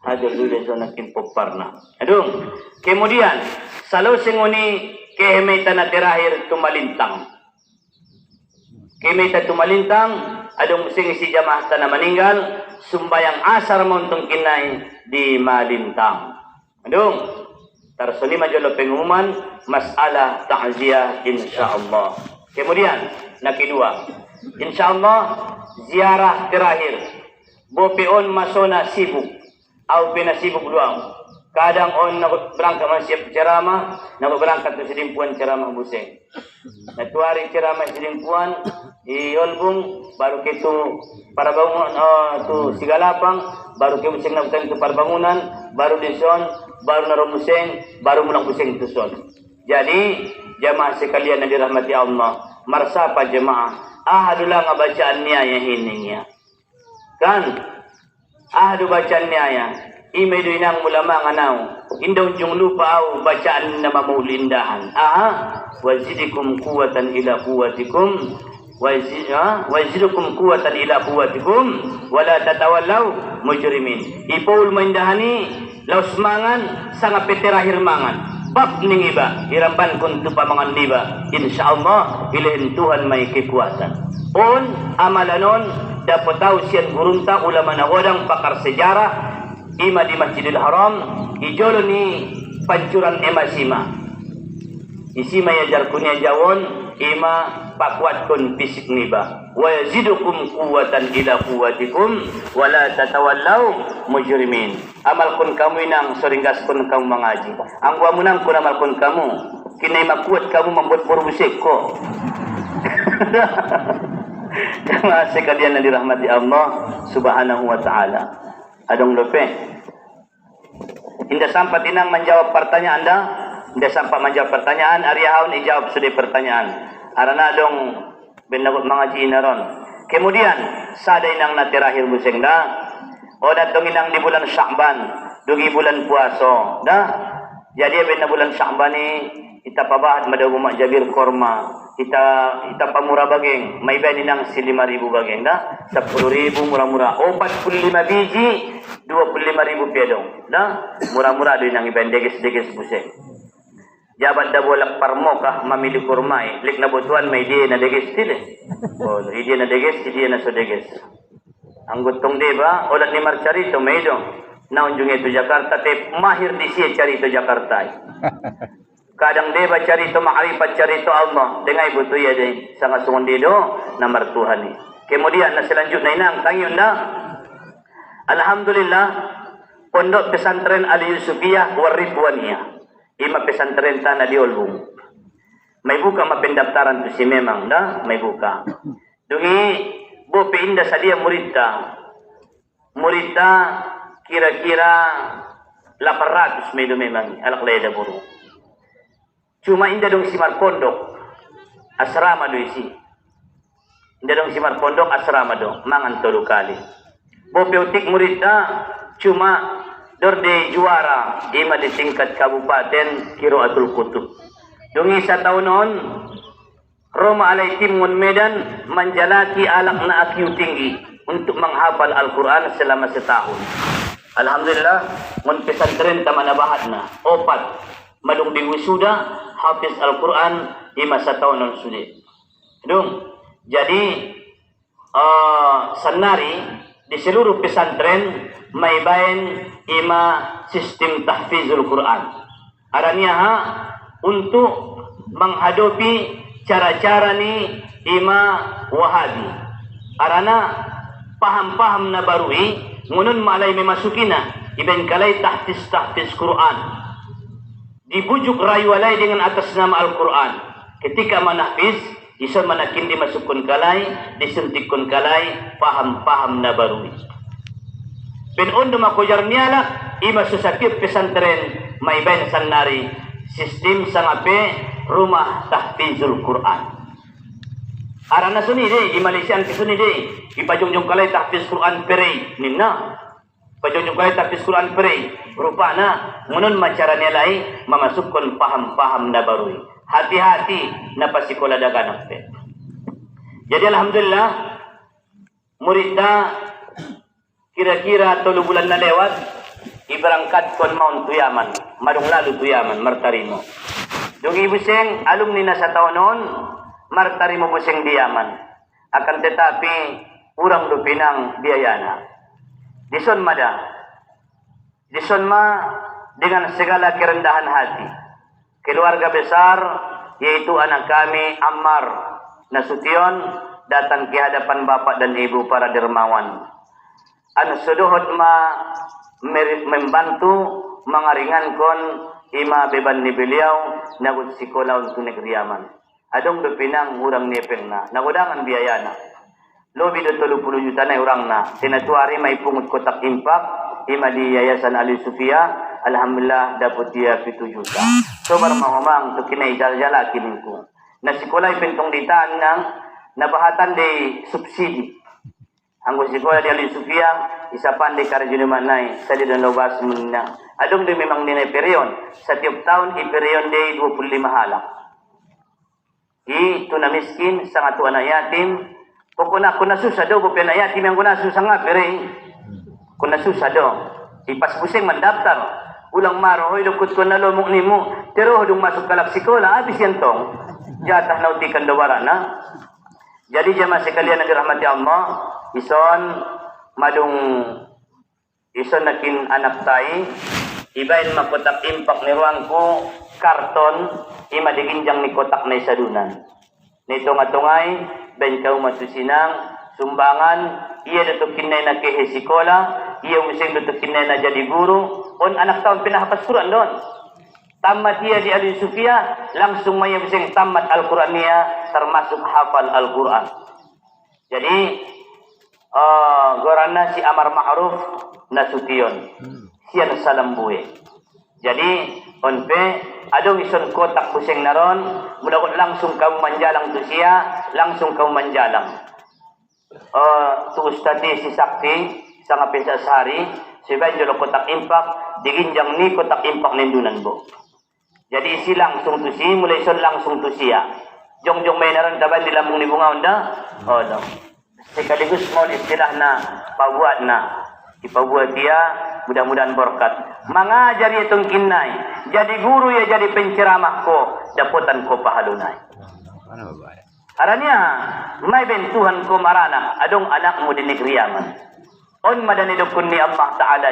Hadir dulu so nakin poparna. Adung. Kemudian selalu singuni kehemeta na terakhir tumalintang. Kehemeta tumalintang adung sing si jamaah na meninggal sumbayang asar montong kinay di malintang. Adung. Tarsuni majolo pengumuman masalah ta'ziyah insyaallah. Kemudian na kedua. Insyaallah ziarah terakhir. Bopeon masona sibuk. Au pinasibuk doang. Kadang on berangkat masih ceramah, nak berangkat ke sedimpuan ceramah buseng. Natuari ceramah sedimpuan, iolbung baru itu para bangunan tu Sigalapang, baru ke buseng nak tu para bangunan, baru dison, baru narum buseng, baru mulang buseng tu son. Jadi jemaah sekalian yang dirahmati Allah, marsapa jemaah, ahadulah ngabacaan niya hininya. Kan? Ahadu bacaan niya. Imay do'y nang mulama nga naw. Indong yung lupa au bacaan na mamulindahan. Wazidikum kuwatan ila kuwatikum. Wazidikum kuwatan ila kuwatikum. Wala tatawallaw mujrimin. Ipaul maindahani. Laos mangan. Sanga peterahir mangan. Bab ning iba. Hiramban kun tu pamangan liba. InsyaAllah. Ilahin Tuhan may kekuatan. On amalanon. Dapat tahu sian gurunta ulama na wadang pakar sejarah ima di Masjidil Haram ijolo ni pancuran emasima isima yajar kunya jawon ima pakuat kun fisik niba wa yazidukum quwwatan ila quwwatikum wa la tatawallaw mujrimin. Amal kun kamu inang soringgas kun kamu mengaji angwa munang kun amal kun kamu kinai makuat kamu membuat berbusik ko. Jemaah sekalian yang dirahmati Allah Subhanahu wa taala. Adong lope. Indah sampai tinang menjawab pertanyaan anda. Indah sampai menjawab pertanyaan. Ariyahaun ijawab sudah pertanyaan. Arana adong benagot mengaji inaron. Kemudian sada inang na terakhir buseng dah. O datong inang di bulan Sya'ban. Dugi bulan puasa. Dah. Jadi bina bulan Sya'ban ni kita pabahat madaw mak jabir korma. Kita pamurah bageng, may ba ninang si 5,000 bageng dah, 10,000 murah-murah, 45 biji, 25,000 piadong dah, murah-murah doy nang iban deges-deges buseng. Jabat da bolak parmo kah mamili kurmai, lik na botuan may dia na deges tile. Oh, dia na deges, dia na so deges. Ang gutong deba, olat ni Marcarito may dong. Naunjung itu Jakarta, te mahir di siya carito Jakarta. Kadang deba carito maarifat carito Allah dengan ibu tu ya deh sangat sungundido namar Tuhan ni. Kemudian na selanjutnya inang tangyun na. Alhamdulillah pondok pesantren Ali Yusufiyah Waridwaniyah. Ima pesantren tanah di Olbung. May buka mapendaftaran tu si memang dah may buka. Dungi bo pinda sa dia muridta. Muridta kira-kira 800 may memang alak leda buru. Cuma indah dong simar pondok asrama do isi. Indah dong simar pondok asrama do mangan tolu kali. Bopeutik muridna cuma dorde juara ima di tingkat kabupaten Qiraatul Kutub. Dungi sa tahun non Roma alai timun Medan menjalaki alak na akiu tinggi untuk menghafal Al-Quran selama setahun. Alhamdulillah mun pesantren taman abahat na opat madung di wisuda hafiz Al-Quran ima setahun non sudah. Jadi sanari di seluruh pesantren may bain ima sistem tahfizul Quran. Aranya untuk menghadapi cara-cara ni ima Wahabi. Arana paham-paham na barui ngunun malay memasukina iben kalay tahfiz Quran. Dibujuk rayualay dengan atas nama Al-Quran. Ketika manahfiz, isa manakin dimasukkan kalay, disuntikkan kalay, paham-paham na barui. Pinundo makujar niyala, ima susakip pesantren, may ben sanari, sistem sangape, rumah tahfizul Quran. Arana suni de, di Malaysia ke suni de, ipajungjung kalay tahfiz Quran pere, nina. Pajungjung kalay tahfiz Quran pere, rupana, munun macara nilai, memasukkan paham-paham na barui. Hati-hati na pasikola daganap pe. Jadi alhamdulillah, muridna kira-kira 3 bulan na lewat, iberangkat kon maun tuyaman, madung lalu tuyaman, martarimo. Dungi buseng, alumni na sa taon noon, martarimo buseng diyaman. Akan tetapi, urang lupinang biyayana. Dison dengan segala kerendahan hati. Keluarga besar, yaitu anak kami, Ammar Nasution, datang ke hadapan bapak dan ibu para dermawan. Suduhut membantu mengaringankon ima beban ni beliau nagut sekolah untuk negeri Yaman. Adong dupinang urang nepeng na, nagudangan biayana. Lobi do 30 juta na urang na. Tinatuari may pungut kotak impak, ima di Yayasan Ali Sufia, alhamdulillah dapat dia 7 juta. So barmahumang to kinay jaljala kininku. Na sekolah pentong ditaan ng nabahatan de subsidi. Ang sekolah di Ali Sufia, isa pan de karjunuman nay, sa di lobas muna. Adong de memang dinay peryon. Sa tiap tahun iperiyon de 25 halak. Ito na miskin, sa nga tuan na yatim, kung nasusado, kung na yatim yang kunasusang nga, pero kung nasusado, ipasbusing mandaptar, ulang maro, hoy, lukot ko na lomong ni mo, pero hodong masuk kalap sikola, abis yan tong, jatah nautikan dawara na. Jadi jamaah sekalian yang dirahmati Allah, ison nakin anak tay, ibain makotak impak ni ruangku, karton, ima diginjang ni kotak na isadunan. Nito nga tungay, ben kau masusinang, sumbangan, iya dutukin na kehesikola, iya using dutukin na jadi guru, on anak tahun pinahapasuran doon. Tamat ia di Ali Sufia, langsung maya using tamat Al-Quran niya, termasuk hafal Al-Quran. Jadi, gorana si Amar Ma'ruf Nasution, siya salam buwe. Jadi, onpe, adong ison kotak pusing naron, mula langsung kau manjalang tu siya, langsung kau manjalang. Tu ustadi si sakti, sangat pesa sehari, sebagai jolo kotak impak, diginjang ni kotak impak nindunan bo. Jadi isi langsung tu si, mulai ison langsung tu siya. Jong may naron taban di lambung ni bunga onda, dong. Sekaligus mau istilah na, pabuat na, ipabuat dia, mudah-mudahan berkat. Mengajari itong kinay, jadi guru ya jadi penceramah ko, daputan ko pahalunay. Aranya, may bentuhan ko marana, adong anak mo di negeri Yaman. On madanidukun ni Allah Ta'ala,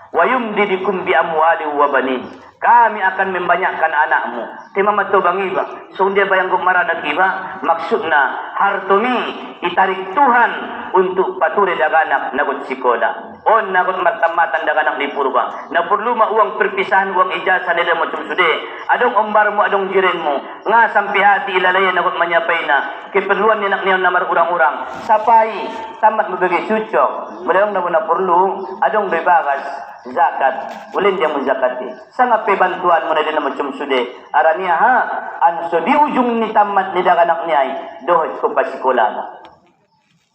wa yumdidikum bi amwali wa banin. Kami akan membanyakkan anakmu. Tema mato bang iba. So dia bayang marana kiba, maksudna hartumi itarik Tuhan untuk paturi daganak nagot sikola. On nagot martamatan daganak di purba. Na perlu ma uang perpisahan uang ijazah nila macam sude. Adong ombar mo adong jiren mo. Nga sampai hati ilalaya nagot manyapay na. Keperluan ni nak niyon namar urang-urang. Sapai tamat mabagi sucok. Madayong na perlu adong bebagas zakat. Ulin dia muzakati. Sangat bantuan mo na din na macam sude. Arania ha. Anso di ujung ni tamat ni daganak niya. Dohot ko pa sikola na.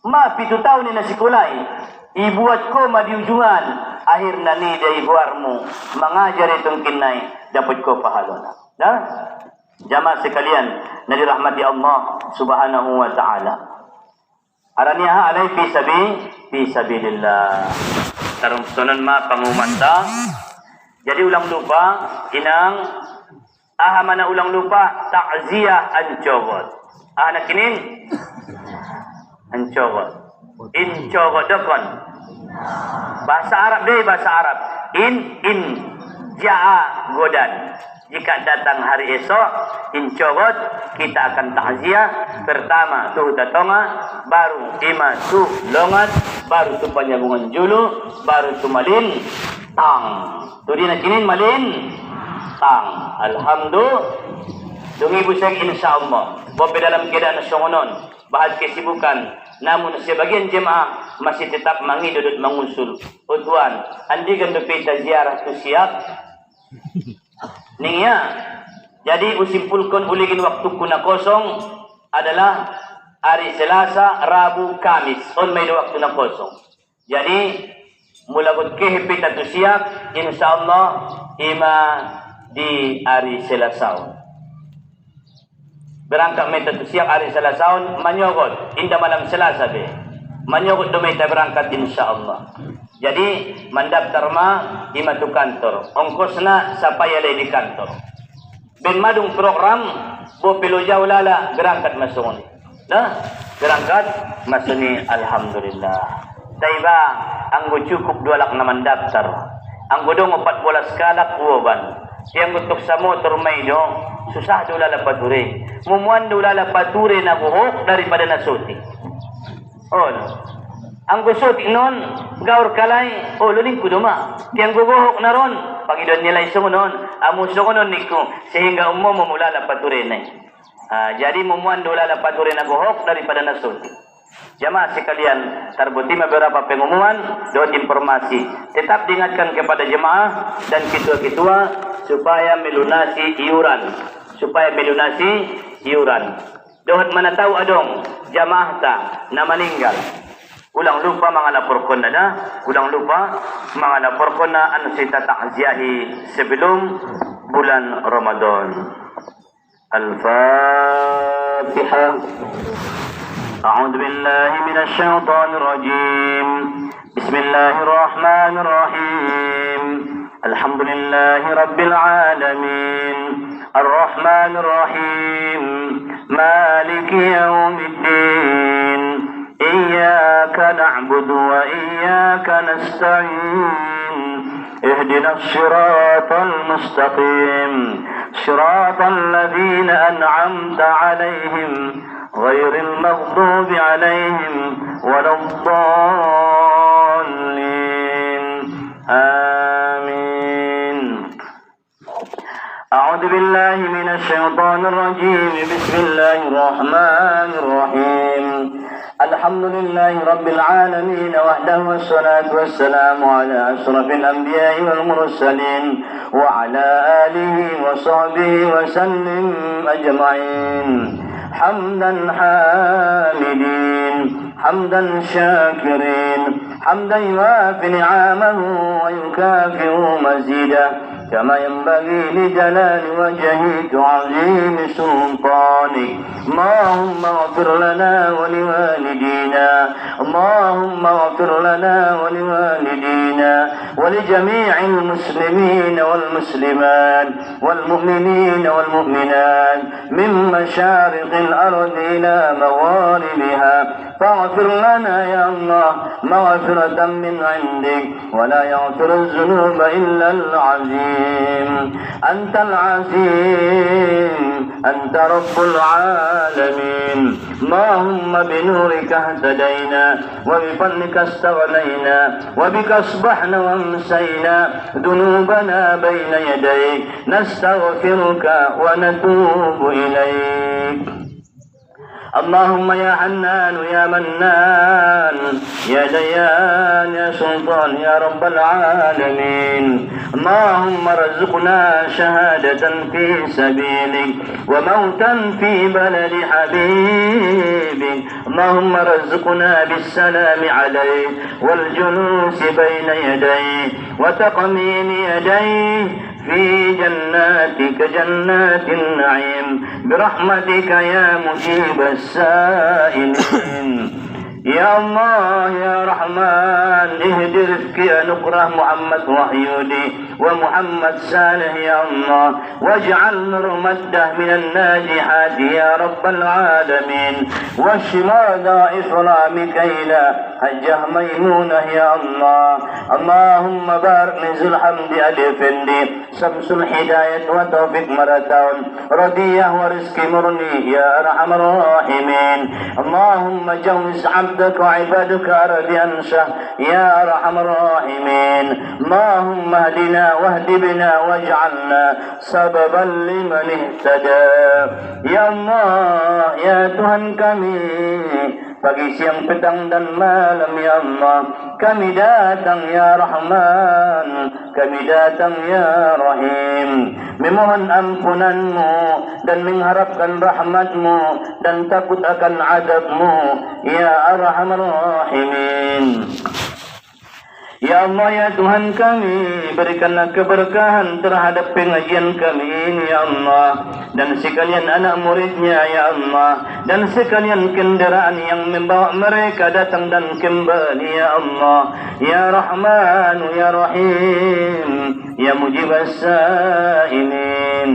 Ma 7 tahun ni na sikulay. Ibuat ko madiujungan. Akhir na ni day buarmu. Mengajar itong kinay. Dapat ko pahalona. Nah? Jamaah sekalian. Na dirahmati Allah subhanahu wa ta'ala. Araniha alay fi sabilillah. Tarong sunan ma pangumanta. Jadi ulang lupa. Inang. Mana ulang lupa. Ta'ziyah ancogot. Anak kinin. Ancogot. Incogot dokon. Bahasa Arab deh, bahasa Arab. In ja'a godan. Jika datang hari esok, incogot, kita akan takziah. Pertama, tuh datonga, baru ima tuh longat, baru tuh panyabungan julu, baru tuh malin, tang. Tuh dia nakinin malin, tang. Alhamdulillah. Dungi buseng insyaallah. Bapak dalam keadaan songonon, bahas kesibukan. Namun sebagian jemaah masih tetap mengidudut mengusul. Oh Tuhan, andi gandu pita ziarah tu siap. Ningya. Jadi usimpulkan uligin waktu kuna kosong adalah hari Selasa, Rabu, Kamis. On may waktu na kosong. Jadi mula kut kehipita tu siap, insyaallah ima di hari Selasa. Berangkat meta tu siap hari Selasa, manyogot inda malam Selasa be. Manyogot do meta berangkat insyaallah. Jadi mendaftar mah imatu kantor. Ongkosna sapaya di kantor. Ben madung program bo pilu jauh lala berangkat masuk. Nah, berangkat masuni alhamdulillah. Taiba anggo cukup 2 lak na mendaftar. Anggo dong 14 kalak uoban. Yang untuk sa motor may dong susah dula la pature. Mumuan dula la pature na buhok daripada nasuti. Oh. Ang gusot inon, gaur kalay, luling ko duma. Tiyang guguhok na ron, pangidon nila isungunon, amusungunon niku, sehingga mamulala paturinay. Jadi mumuan dulala paturin na guhok daripada nasuti. Jamaah sekalian, terbuti beberapa pengumuman, doon informasi. Tetap diingatkan kepada jemaah dan ketua-ketua supaya melunasi iuran. Doon mana tahu adong jamaah ta na meninggal. Ulang lupa mengalaporkan anu kita takziahi sebelum bulan Ramadan. Al-Fatihah. A'udzu billahi minasy syaithanir rajim. Bismillahirrahmanirrahim. Alhamdulillahi rabbil alamin. Ar-Rahmanir Rahim. Maliki yaumiddin. إياك نعبد وإياك نستعين اهدنا الصراط المستقيم صراط الذين أنعمت عليهم غير المغضوب عليهم ولا الضالين آمين. أعوذ بالله من الشيطان الرجيم. بسم الله الرحمن الرحيم. الحمد لله رب العالمين وحده والصلاة والسلام على أشرف الأنبياء والمرسلين وعلى آله وصحبه وسلم أجمعين. حمدا حامدين حمدا شاكرين حمدا يوافي نعمه ويكافئ مزيده كما ينبغي لجلال وجهك وعظيم سلطانك. اللهم اغفر لنا ولوالدينا اللهم اغفر لنا ولوالدينا ولجميع المسلمين والمسلمات والمؤمنين والمؤمنات من مشارق الأرض إلى مغاربها. فاغفر لنا يا الله مغفرة من عندك ولا يغفر الذنوب إلا العظيم. أنت العظيم أنت رب العالمين. اللهم بنورك اهتدينا وبفضلك استغنينا وبك أصبحنا وامسينا ذنوبنا بين يديك نستغفرك ونتوب إليك. اللهم يا حنان يا منان يا ديان يا سلطان يا رب العالمين. اللهم ارزقنا شهادة في سبيلك وموتا في بلد حبيبك. اللهم ارزقنا بالسلام عليه والجلوس بين يديه وتقميم يديه في جناتك جنات النعيم برحمتك يا مجيب السائلين. يا الله يا رحمن اهد رفقي نقره محمد وحيودي ومحمد صالح يا الله واجعل رمده من الناجحات يا رب العالمين. والشمادة إفرام كيلا حجه ميمونة يا الله. اللهم بارك لذو الحمد ألفندي شمس الهداية وتوفيق مرتون رضيه ورزق مرني يا أرحم الراحمين. اللهم جوز عبدك وعبادك أرض أنشه يا أرحم الراحمين. اللهم اهدنا واهد بنا واجعلنا سببا لمن اهتدى. Ya Allah, ya Tuhan kami, pagi siang petang dan malam ya Allah, kami datang ya Rahman, kami datang ya Rahim, memohon ampunanmu dan mengharapkan rahmatmu dan takut akan adabmu ya Arhamar Rahimin. Ya Allah, ya Tuhan kami, berikanlah keberkahan terhadap pengajian kami ini, ya Allah. Dan sekalian anak muridnya, ya Allah. Dan sekalian kendaraan yang membawa mereka datang dan kembali, ya Allah. Ya Rahman, ya Rahim, ya Mujibas Sa'ilin.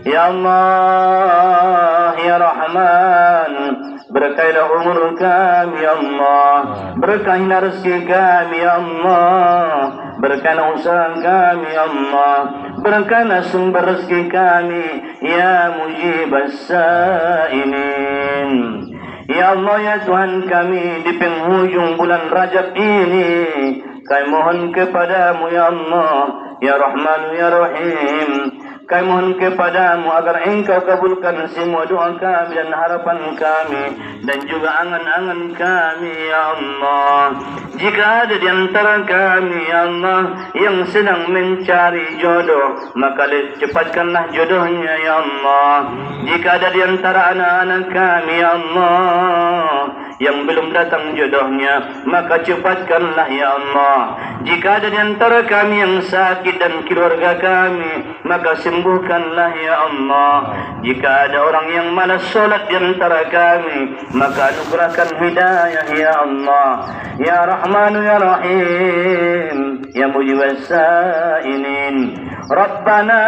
Ya Allah, ya Rahman, berkailah umur kami, ya Allah. Berkailah rezeki kami, ya Allah. Berkailah usaha kami, ya Allah. Berkailah sumber rezeki kami, ya Mujibas Sa'ilin. Ya Allah, ya Tuhan kami, di penghujung bulan Rajab ini, kami mohon kepadamu, ya Allah, ya Rahman, ya Rahim. Kami mohon kepadamu agar engkau kabulkan semua doa kami dan harapan kami dan juga angan-angan kami, ya Allah. Jika ada di antara kami, ya Allah, yang sedang mencari jodoh, maka cepatkanlah jodohnya, ya Allah. Jika ada di antara anak-anak kami, ya Allah, yang belum datang jodohnya, maka cepatkanlah, ya Allah. Jika ada di antara kami yang sakit dan keluarga kami, maka sembuhkanlah, ya Allah. Jika ada orang yang malas solat di antara kami, maka anugerahkan hidayah, ya Allah. Ya Rahman, ya Rahim, ya Mujibas Sa'ilin. Rabbana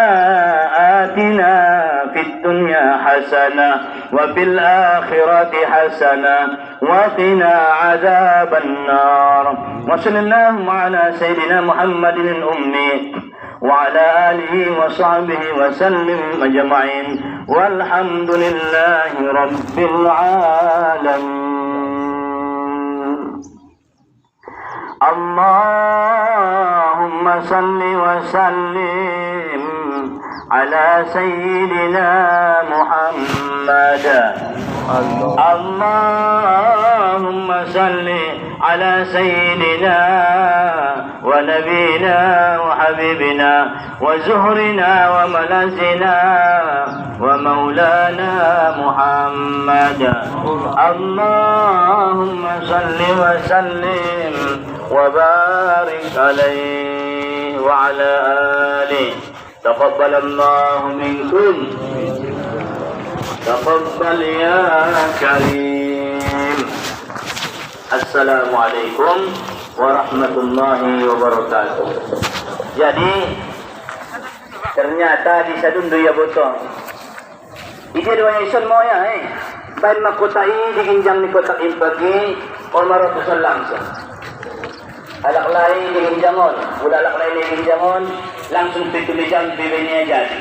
atina fid dunya hasanah wa fil akhirati hasanah wa qina adzaban nar. Wa sallallahu ala sayyidina Muhammadin al-ummi وعلى آله وصحبه وسلم أجمعين والحمد لله رب العالمين. اللهم صل وسلم على سيدنا محمد. اللهم صل على سيدنا ونبينا وحبيبنا وزهرنا وملازنا ومولانا محمد. اللهم صل وسلم وبارك عليه وعلى آله. تقبل الله منكم. تقبل يا كريم. Assalamualaikum warahmatullahi wabarakatuh. Jadi ternyata di sadun ya botong. Ije doa ison mo ya bain makotai di ginjang ni kotak impagi Umar Rasul langsung. Alak lain di ginjangon, udah alak lain di ginjangon langsung ditulisan bibirnya jadi.